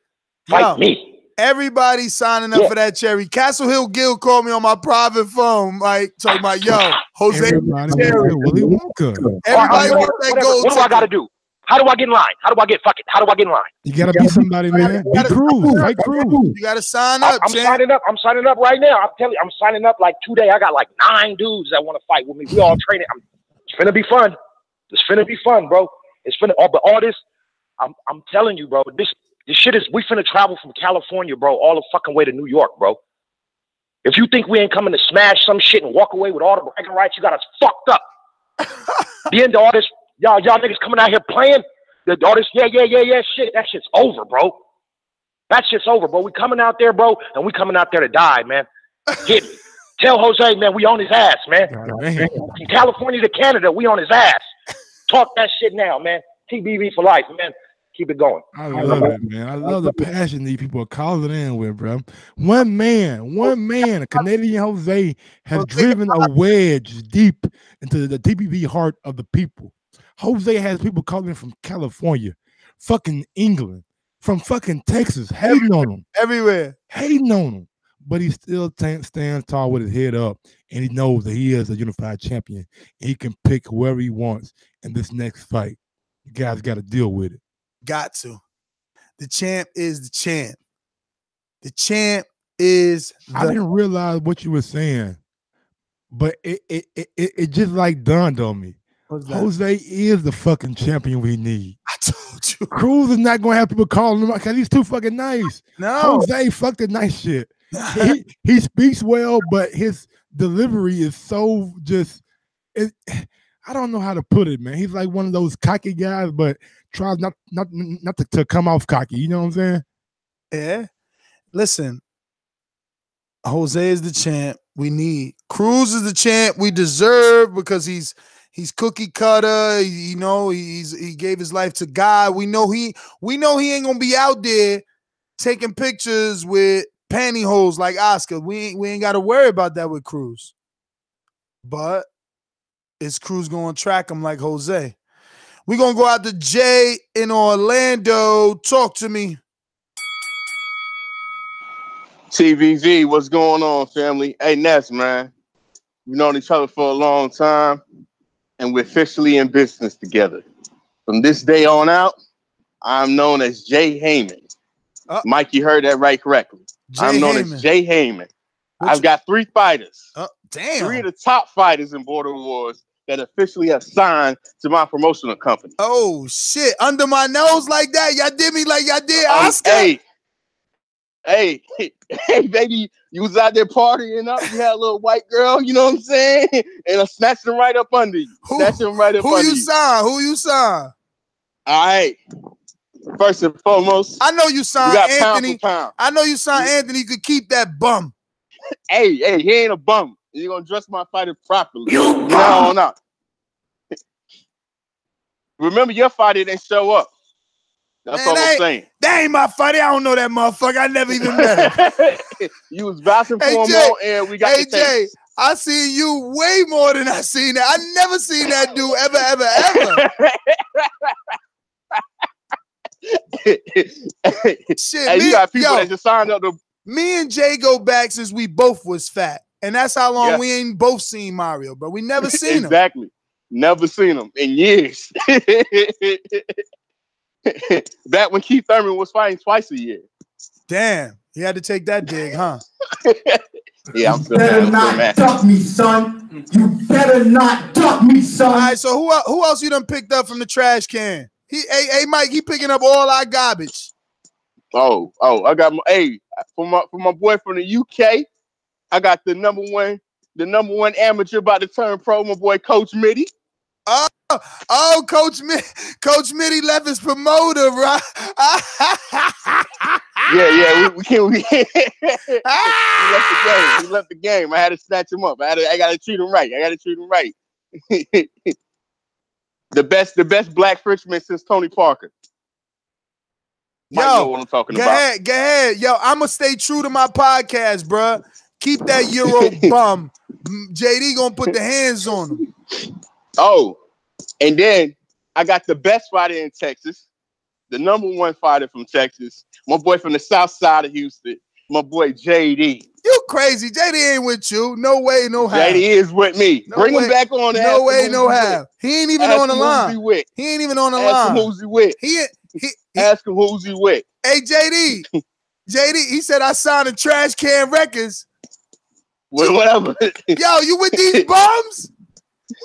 Fight me. Everybody signing up for that cherry. Castle Hill Gill called me on my private phone, like talking about, yo, Jose. Everybody Willy Wonka. Everybody wants that gold. What do I got to do? How do I get in line? How do I get in line? You gotta be somebody, man. Be Cruz, right? Cruz. You gotta sign up. I'm signing up. I'm signing up right now. I'm telling you, I'm signing up like 2 days. I got like 9 dudes that want to fight with me. We all training. It's finna be fun. It's finna be fun, bro. It's finna. But all this, I'm telling you, bro. This shit is. We finna travel from California, bro, all the fucking way to New York, bro. If you think we ain't coming to smash some shit and walk away with all the bragging rights, you got us fucked up. The end of all this. Y'all niggas coming out here playing all this, yeah, shit. That shit's over, bro. That shit's over, bro. We coming out there, bro, and we coming out there to die, man. Hit me. Tell Jose, man, we on his ass, man. From California to Canada, we on his ass. Talk that shit now, man. TBV for life, man. Keep it going. I love it, man. I love the passion these people are calling in with, bro. One man, a Canadian Jose, has driven a wedge deep into the TBV heart of the people. Jose has people calling from California, fucking England, from fucking Texas, hating on him. Everywhere. Hating on him. But he still stands tall with his head up, and he knows that he is a unified champion. And he can pick whoever he wants in this next fight. You guys got to deal with it. Got to. The champ is the champ. The champ is I didn't realize what you were saying, but it just like dawned on me. What's that? Jose is the fucking champion we need. I told you. Cruz is not going to have people calling him because he's too fucking nice. No. Jose, fuck the nice shit. He speaks well, but his delivery is so just. I don't know how to put it, man. He's like one of those cocky guys, but tries not to come off cocky. You know what I'm saying? Yeah. Listen, Jose is the champ we need. Cruz is the champ we deserve because he's cookie cutter. He gave his life to God. We know he ain't gonna be out there taking pictures with pantyhose like Oscar. We ain't got to worry about that with Cruz. But is Cruz gonna track him like Jose? We're gonna go out to Jay in Orlando. Talk to me. TVV, what's going on, family? Hey, Ness, man. We've known each other for a long time, and we're officially in business together. From this day on out, I'm known as Jay Heyman. Mike, you heard that right correctly. I'm known as Jay Heyman. I've got 3 fighters. Damn. 3 of the top fighters in Border Wars that officially have signed to my promotional company. Oh, shit. Under my nose like that? Y'all did me like y'all did Oscar? Hey, baby, you was out there partying up. You had a little white girl, you know what I'm saying? And I snatched him right up under you. Who you signed? Who you signed? All right. First and foremost, I know you signed Anthony. Pound for pound. I know you signed Anthony. You could keep that bum. Hey, he ain't a bum. You're going to dress my fighter properly. No. Remember, your fighter didn't show up. That's all I'm saying. That ain't my fighter. I don't know that motherfucker. I never even met him. You was vouching for him on air. We got the tapes. Jay, I seen you way more than I seen that. I never seen that dude ever. Shit, hey, you got people that just signed up to. Me and Jay go back since we both was fat. And that's how long we ain't both seen Mario, bro. We never seen him. Exactly. Never seen him in years. Back when Keith Thurman was fighting twice a year. Damn. He had to take that dig, huh? Yeah, I'm still better not duck me, son. You better not duck me, son. All right, so who else you done picked up from the trash can? Hey, Mike, he picking up all our garbage. Oh, I got for my boy from the UK, I got the number one amateur about to turn pro, my boy Coach Midy. Oh, Coach Midy left his promoter, right? Yeah, we can't. He left the game. I had to snatch him up. I got to treat him right. The best black Frenchman since Tony Parker. Might know what I'm talking about. Go ahead. Yo, I'm going to stay true to my podcast, bro. Keep that Euro bum. JD going to put the hands on him. Oh, and then I got the best fighter in Texas, the number 1 fighter from Texas, my boy from the south side of Houston, my boy JD. You crazy. JD ain't with you. No way, no how. JD is with me. Bring him back on. No way, no how. He ain't even on the line. He ain't even on the line. Ask him who's he with. Ask him who's he with. Hey, JD, he said I signed a Trash Can Records. Whatever. Yo, you with these bums?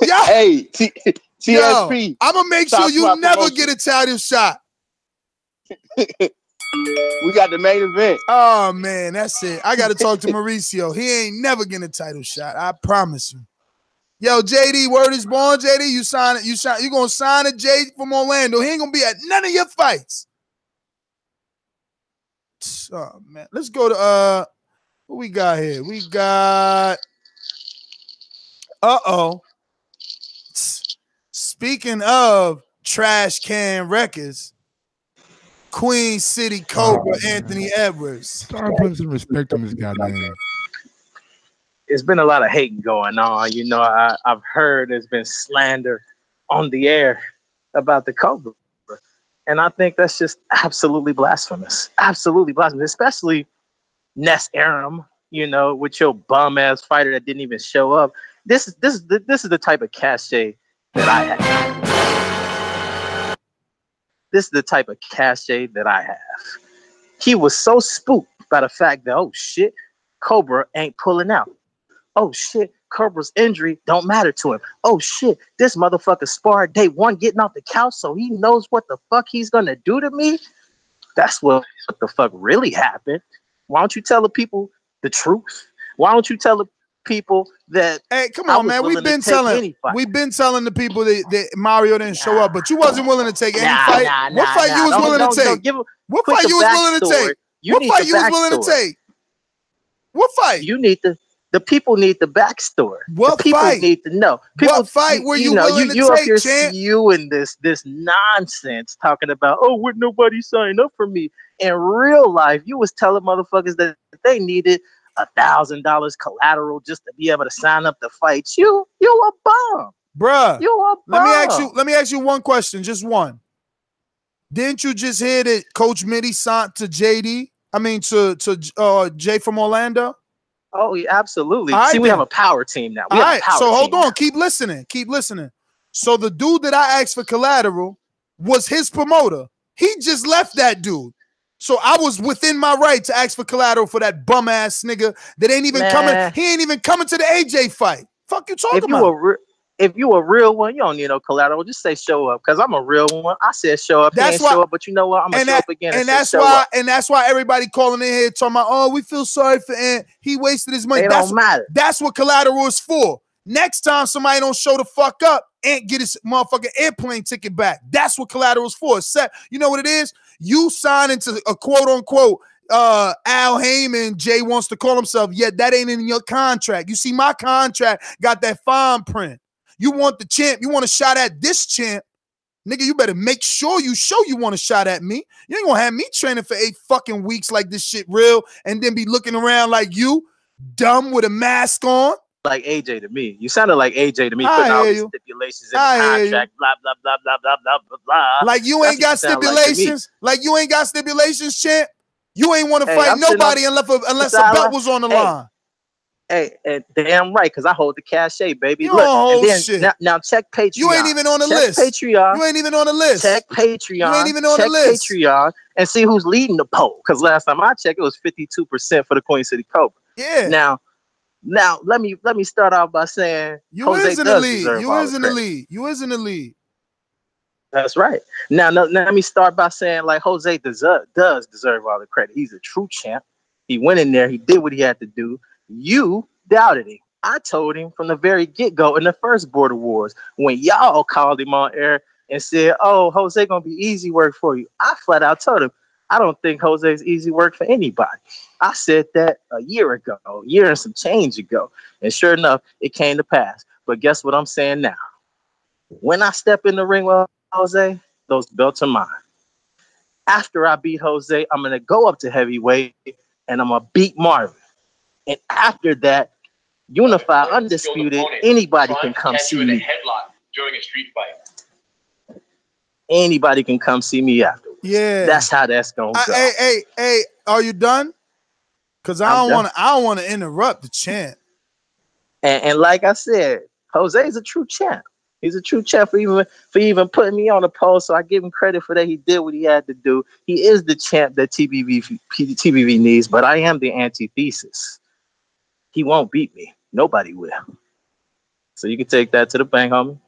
Yo. Hey, TSP. Yo, I'm going to make sure you never get a title shot. We got the main event. Oh, man, that's it. I got to talk to Mauricio. He ain't never getting a title shot. I promise you. Yo, JD, word is born. JD, you going to sign a J from Orlando. He ain't going to be at none of your fights. Oh, man. Let's go to, what we got here? We got, speaking of Trash Can Records, Queen City Cobra, Anthony Edwards. Start putting some respect on this goddamn. It's been a lot of hating going on. You know, I've heard there's been slander on the air about the Cobra. And I think that's just absolutely blasphemous. Absolutely blasphemous. Especially Ness Aram, you know, with your bum-ass fighter that didn't even show up. This is the type of cachet that I have. This is the type of cachet that I have. He was so spooked by the fact that, oh shit, Cobra ain't pulling out. Oh shit, Cobra's injury don't matter to him. Oh shit, this motherfucker sparred day one getting off the couch, so he knows what the fuck he's gonna do to me. That's what the fuck really happened. Why don't you tell the people the truth? Why don't you tell the people that? Hey, come on, man. We've been telling the people that Mario didn't show up, but you wasn't willing to take any fight. What fight you was willing to take? What fight you was willing to take? What fight you was willing to take? What fight? You need the people need the backstory. What people fight? need to know. People, what fight were you willing to you take, up here champ? spewing this nonsense, talking about, oh, would nobody sign up for me? In real life, you was telling motherfuckers that they needed $1,000 collateral just to be able to sign up to fight you. You a bum, bruh. You a bum. Let me ask you one question, just one. Didn't you just hear that Coach Midy signed to JD? I mean to Jay from Orlando? Oh, yeah, absolutely. Right, see, we have a power team now. All right, so hold on. Keep listening. So the dude that I asked for collateral was his promoter. He just left that dude. So I was within my right to ask for collateral for that bum ass nigga that ain't even coming. He ain't even coming to the AJ fight. Fuck you talking about? If you a real one, you don't need no collateral. Just say show up, because I'm a real one. I said show up. That's why. Show up, but you know what? I'm gonna show up again. And that's why. And that's why everybody calling in here talking about, oh, we feel sorry for Ant. He wasted his money. It don't matter. That's what collateral is for. Next time somebody don't show the fuck up, Ant get his motherfucking airplane ticket back. That's what collateral is for. You know what it is? You sign into a quote unquote Al Heyman, Jay wants to call himself, yet that ain't in your contract. You see, my contract got that fine print. You want the champ, you want a shot at this champ, nigga, you better make sure you show you want a shot at me. You ain't gonna have me training for 8 fucking weeks like this shit real and then be looking around like you, dumb with a mask on. Like AJ to me. You sounded like AJ to me, putting all these stipulations in the contract, blah, blah, blah, blah, blah, blah, blah, blah. Like you ain't got stipulations? Like you ain't got stipulations, champ? You ain't want to fight nobody unless a belt was on the line. Hey, and damn right, because I hold the cachet, baby. You Look, don't hold and then, shit. Now check Patreon. You ain't even on the list. Patreon. You ain't even on the list. Check Patreon. You ain't even on the list. Patreon and see who's leading the poll. Because last time I checked, it was 52% for the Queen City Cobra. Yeah. Now let me start off by saying you is in the lead. You is in the lead. You is in the lead. That's right. Now let me start by saying, like, Jose does deserve all the credit. He's a true champ. He went in there. He did what he had to do. You doubted him. I told him from the very get-go in the first Border Wars when y'all called him on air and said, oh, Jose gonna be easy work for you. I flat out told him, I don't think Jose's easy work for anybody. I said that a year and some change ago. And sure enough, it came to pass. But guess what I'm saying now? When I step in the ring with Jose, those belts are mine. After I beat Jose, I'm gonna go up to heavyweight and I'm gonna beat Marvin. And after that, unified, undisputed, anybody can come see me. During a street fight. Anybody can come see me afterwards. Yeah, that's how that's gonna go. Hey, are you done? Because I don't want to interrupt the champ. And like I said, Jose is a true champ. He's a true champ for even putting me on the post. So I give him credit for that. He did what he had to do. He is the champ that TBV needs. But I am the antithesis. He won't beat me. Nobody will. So you can take that to the bank, homie.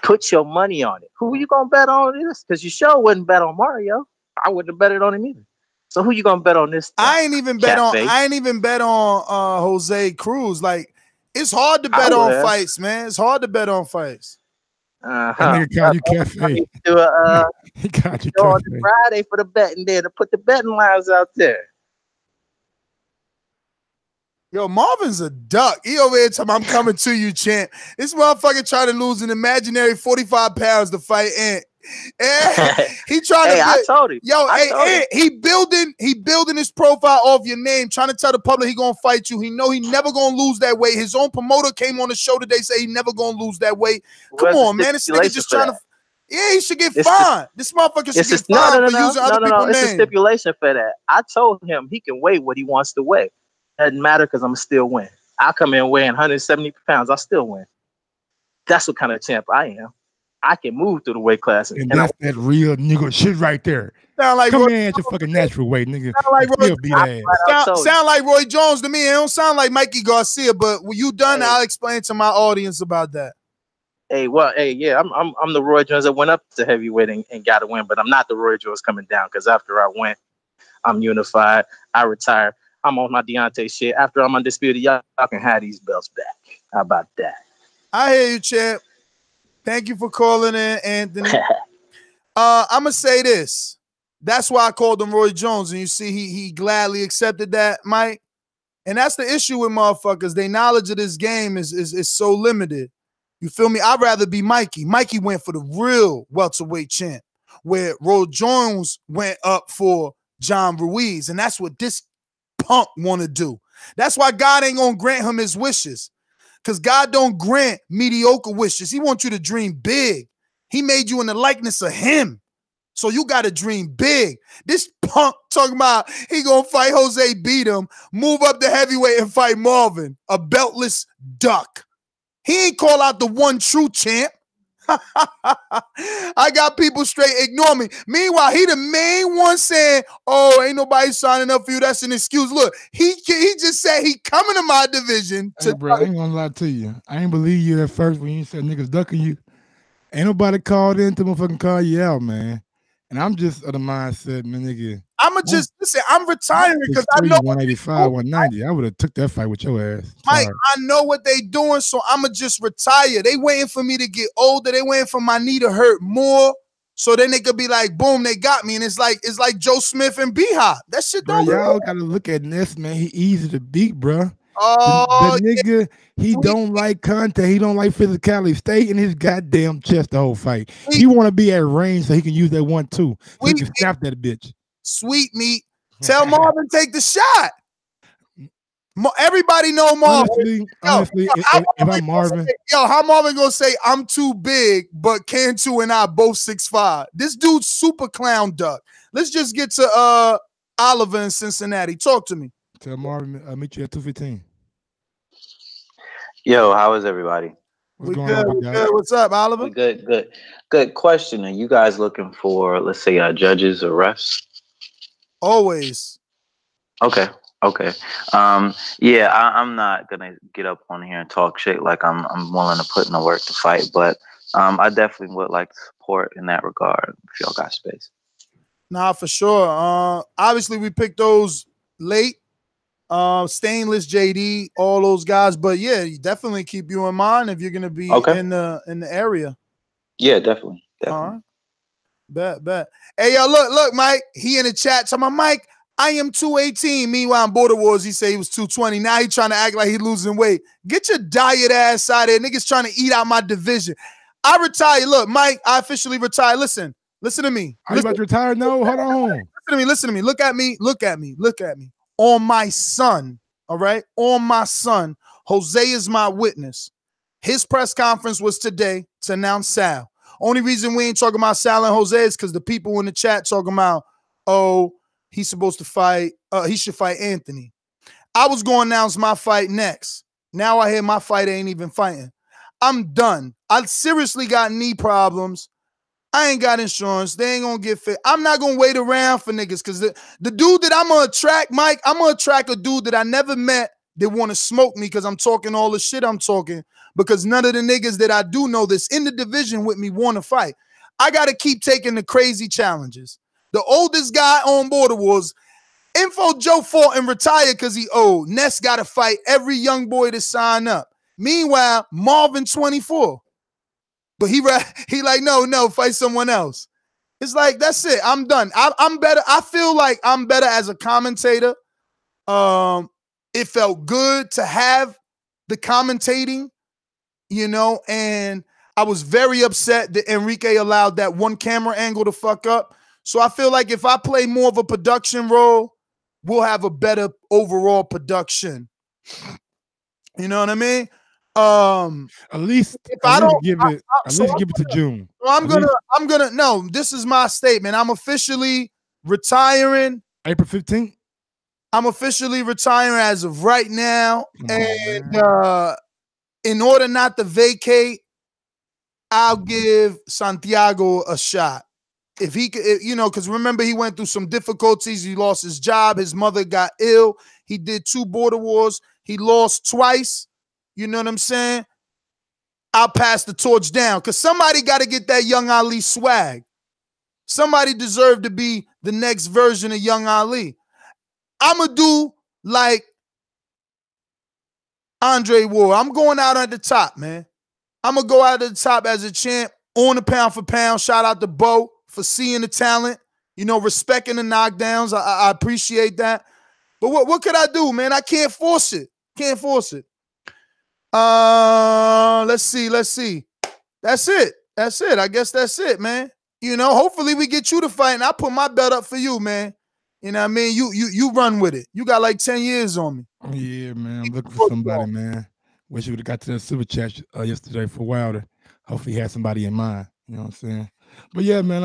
Put your money on it. Who you gonna bet on this? Because you sure wouldn't bet on Mario. I wouldn't have betted on him either. So who you gonna bet on this? I ain't even bet on Jose Cruz. Like, it's hard to bet on fights, man. It's hard to bet on fights. Nigga got you cafe. He got you on Friday for the betting there to put the betting lines out there. Yo, Marvin's a duck. He over here talking, I'm coming to you, champ. This motherfucker trying to lose an imaginary 45 pounds to fight Ant. He trying to. I told him. Yo, Ant, he building his profile off your name, trying to tell the public he gonna fight you. He know he never gonna lose that weight. His own promoter came on the show today, say he never gonna lose that weight. Come on, man. This nigga just trying to. Yeah, he should get fined. This motherfucker should get fined for using other people's names. It's a stipulation for that. I told him he can weigh what he wants to weigh. Doesn't matter because I'm still win. I come in weighing 170 pounds. I still win. That's what kind of champ I am. I can move through the weight classes. And that's that real nigga shit right there. Sound like Come Roy in at your fucking natural weight, nigga. Sound like Roy, Still beat ass. sound like Roy Jones to me. It don't sound like Mikey Garcia, but when you done, I'll explain to my audience about that. Hey, well, hey, yeah, I'm the Roy Jones that went up to heavyweight and got a win, but I'm not the Roy Jones coming down because after I went, I'm unified. I retire. I'm on my Deontay shit. After I'm undisputed, y'all can have these belts back. How about that? I hear you, champ. Thank you for calling in, Anthony. I'm gonna say this. That's why I called him Roy Jones, and you see, he gladly accepted that, Mike. And that's the issue with motherfuckers. Their knowledge of this game is so limited. You feel me? I'd rather be Mikey. Mikey went for the real welterweight champ, where Roy Jones went up for John Ruiz, and that's what this punk want to do. That's why God ain't gonna grant him his wishes, because God don't grant mediocre wishes. He wants you to dream big. He made you in the likeness of him, so you got to dream big. This punk talking about he gonna fight Jose, beat him, move up to heavyweight and fight Marvin, a beltless duck. He ain't call out the one true champ. I got people straight ignore me. Meanwhile, he the main one saying, "Oh, ain't nobody signing up for you. That's an excuse." Look, he just said he coming to my division. Hey, bro, I ain't gonna lie to you. I ain't believe you at first when you said niggas ducking you. Ain't nobody called in to motherfucking call you out, man. And I'm just of the mindset, man, nigga. I'ma just listen. I'm retiring because I know 185, 190. I would have took that fight with your ass. Mike, Sorry. I know what they doing, so I'ma just retire. They waiting for me to get older. They waiting for my knee to hurt more, so then they could be like, boom, they got me. And it's like Joe Smith and B-Hop. That shit Bro, don't. y'all gotta look at Ness, man. He easy to beat, bro. Oh, the nigga, he don't like contact. He don't like physicality. Stay in his goddamn chest the whole fight. He want to be at range so he can use that 1-2. So he can snap that bitch. Sweet meat. Tell Marvin take the shot. Everybody know Marvin. Honestly, if I'm Marvin, how Marvin gonna say I'm too big, but Cantu and I both 6'5"? This dude's super clown duck. Let's just get to Oliver in Cincinnati. Talk to me. Tell Marvin I'll meet you at 215. Yo, how is everybody? What's going on, good. What's up, Oliver? We good question. Are you guys looking for, let's say, judges or refs? Always. Okay. Yeah, I'm not gonna get up on here and talk shit. Like I'm willing to put in the work to fight, but I definitely would like to support in that regard if y'all got space. Nah, for sure. Obviously we picked those late. Stainless, JD, all those guys, but yeah, you definitely keep you in mind if you're gonna be in the area. Yeah, definitely. All right. Bet. Hey, yo, look, Mike. He in the chat talking about, Mike, I am 218. Meanwhile, in Border Wars, he said he was 220. Now he trying to act like he losing weight. Get your diet ass out of there. Niggas trying to eat out my division. I retire. Look, Mike, I officially retire. Listen to me. Are you about to retire? No, hold on. Listen to me. Look at me. On my son, all right? On my son, Jose is my witness. His press conference was today to announce Sal. Only reason we ain't talking about Sal and Jose is because the people in the chat talking about, oh, he's supposed to fight, he should fight Anthony. I was going to announce my fight next. Now I hear my fight ain't even fighting. I'm done. I seriously got knee problems. I ain't got insurance. They ain't gonna get fit. I'm not gonna wait around for niggas because the dude that I'm gonna attract, Mike, I'm gonna attract a dude that I never met that want to smoke me because I'm talking all the shit I'm talking, because none of the niggas that I do know that's in the division with me want to fight. I gotta keep taking the crazy challenges. The oldest guy on Border Wars, Info Joe fought and retired because he old. Ness gotta fight every young boy to sign up. Meanwhile, Marvin 24. But he like, no, fight someone else. It's like, that's it. I'm done. I'm better. I feel like I'm better as a commentator. It felt good to have the commentating, and I was very upset that Enrique allowed that one camera angle to fuck up. So I feel like if I play more of a production role, we'll have a better overall production. You know what I mean? At least if I don't give it to June. No, this is my statement. I'm officially retiring April 15th. I'm officially retiring as of right now. And in order not to vacate, I'll give Santiago a shot. If he could, because remember, he went through some difficulties. He lost his job. His mother got ill. He did 2 border wars. He lost twice. You know what I'm saying? I'll pass the torch down because somebody got to get that Young Ali swag. Somebody deserved to be the next version of Young Ali. I'm going to do like Andre Ward. I'm going out at the top, man. I'm going to go out at the top as a champ on the pound for pound. Shout out to Bo for seeing the talent, respecting the knockdowns. I appreciate that. But what could I do, man? I can't force it. Can't force it. Let's see. That's it. I guess that's it, man. Hopefully we get you to fight, and I put my belt up for you, man. You know what I mean? You run with it. You got like 10 years on me. Yeah, man. I'm looking for somebody, man. Wish you would have got to that super chat yesterday for Wilder. Hopefully he had somebody in mind. You know what I'm saying? But yeah, man,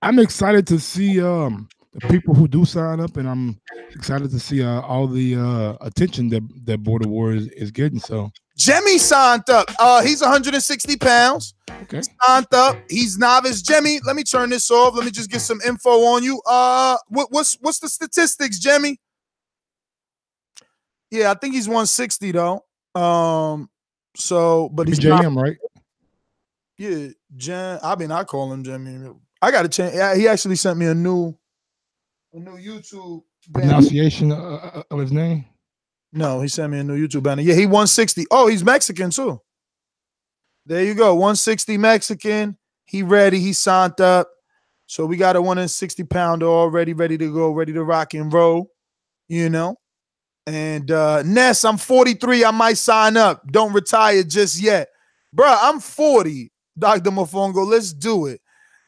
I'm excited to see the people who do sign up, and I'm excited to see all the attention that Border Wars is getting. So Jemmy signed up. He's 160 pounds. Okay. Signed up. He's novice. Jemmy, let me turn this off. Let me just get some info on you. What's the statistics, Jemmy? Yeah, I think he's 160 though. But he's JM, right? Yeah, I call him Jimmy. I got to change. He actually sent me a new YouTube pronunciation of his name. No, he sent me a new YouTube banner. Yeah, he 160. Oh, he's Mexican too. There you go, 160 Mexican. He ready. He signed up. So we got a 160 pounder already ready to go, ready to rock and roll. And Ness, I'm 43. I might sign up. Don't retire just yet, bruh. I'm 40. Dr. Mofongo, let's do it.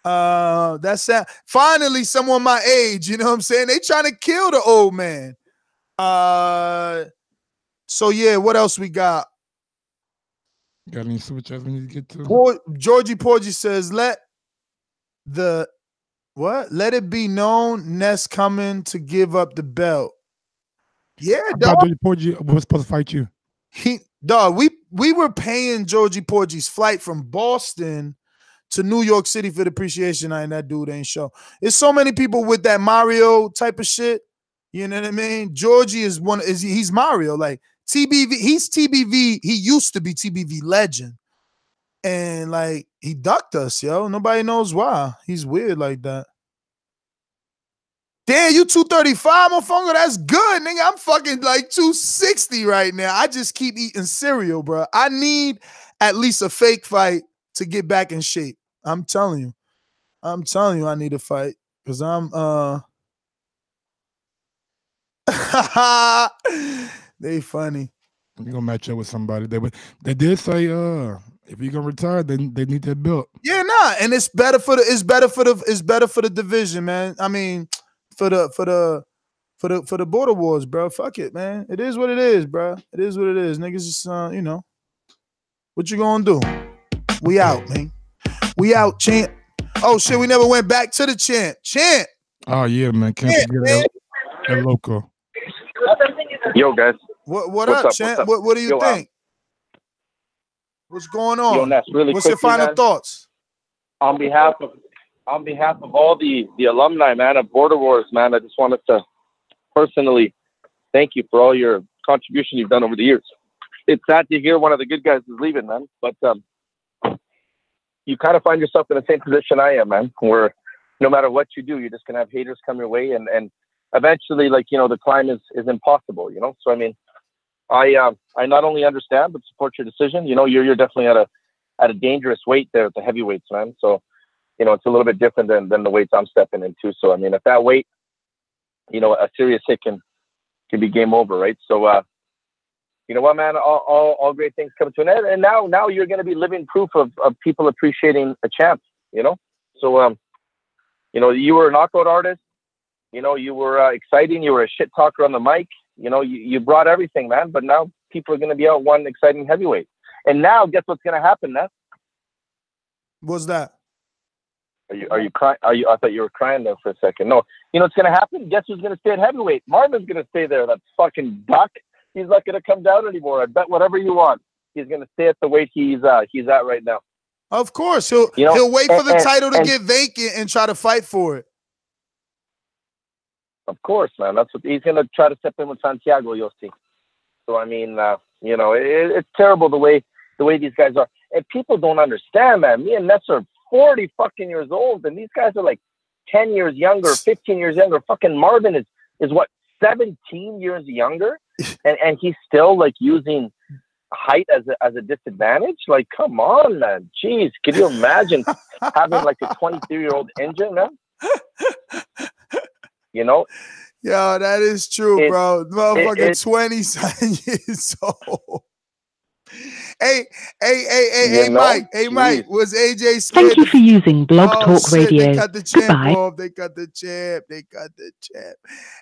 That's finally someone my age. You know what I'm saying? They trying to kill the old man. So yeah, what else we got? Got any super chats we need to get to? Georgie Porgy says, let it be known Ness coming to give up the belt. Yeah, dog. Georgie Porgy was supposed to fight you. We were paying Georgie Porgy's flight from Boston to New York City for the appreciation night, and that dude ain't show. There's so many people with that Mario type of shit. You know what I mean? Georgie he's Mario. Like TBV, he's TBV. He used to be TBV legend. And like he ducked us, yo. Nobody knows why. He's weird like that. Damn, you 235, motherfucker. That's good, nigga. I'm fucking like 260 right now. I just keep eating cereal, bro. I need at least a fake fight to get back in shape. I'm telling you. I need a fight. Because they funny. You're gonna match up with somebody. They did say if you're gonna retire, then they need that belt. Yeah, nah. And it's better for the division, man. I mean, for the border wars, bro. Fuck it, man. It is what it is, bro. It is what it is. Niggas just what you gonna do? We out, man. We out, champ. Oh shit, we never went back to the champ. Champ. Oh yeah, man. Can't forget that local. Yo, guys. What up, champ? What do you think? What's going on? Yo, Ness, really what's your final thoughts? On behalf of all the alumni, man, of Border Wars, man, I just wanted to personally thank you for all your contribution you've done over the years. It's sad to hear one of the good guys is leaving, man, but you kind of find yourself in the same position I am, man, where no matter what you do, you're just gonna have haters come your way, and eventually, like, the climb is impossible, So I mean, I not only understand but support your decision. You're definitely at a dangerous weight there at the heavyweights, man. So it's a little bit different than the weights I'm stepping into. So I mean, at that weight, a serious hit can be game over, right? So you know what, man? All great things come to an end, and now you're going to be living proof of people appreciating a champ. So you were a knockout artist. You were exciting. You were a shit talker on the mic. You brought everything, man. But now people are going to be out one exciting heavyweight. And now, guess what's going to happen, Ness? What's that? Are you crying? I thought you were crying there for a second. No, what's going to happen? Guess who's going to stay at heavyweight? Marvin's going to stay there. That fucking duck. He's not going to come down anymore. I bet whatever you want. he's gonna stay at the weight he's at right now. Of course, he'll wait for the title to get vacant and try to fight for it. Of course, man. That's what he's gonna try to step in with Santiago. You'll see. So I mean, it's terrible the way these guys are, and people don't understand, man. Me and Ness are 40 fucking years old, and these guys are like 10 years younger, 15 years younger. Fucking Marvin is what, 17 years younger, and he's still like using height as a disadvantage. Like, come on, man. Jeez, can you imagine having like a 23-year-old engine, man? You know? Yo, that is true, bro. Motherfucker, 27 years old. Hey, Mike. Hey, Mike. Was AJ scared? Thank you for using Blog Talk Radio. They cut the champ Goodbye. off. They cut the champ.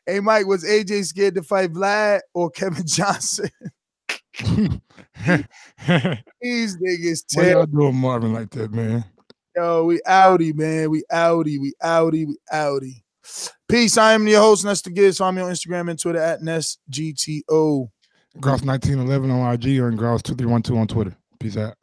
Hey, Mike, was AJ scared to fight Vlad or Kevin Johnson? These niggas Why y'all doing Marvin like that, man? Yo, we outie, man. We outie. Peace. I am your host, Ness the Giz. Follow me on Instagram and Twitter at NessGTO. Gross1911 on IG or Gross2312 on Twitter. Peace out.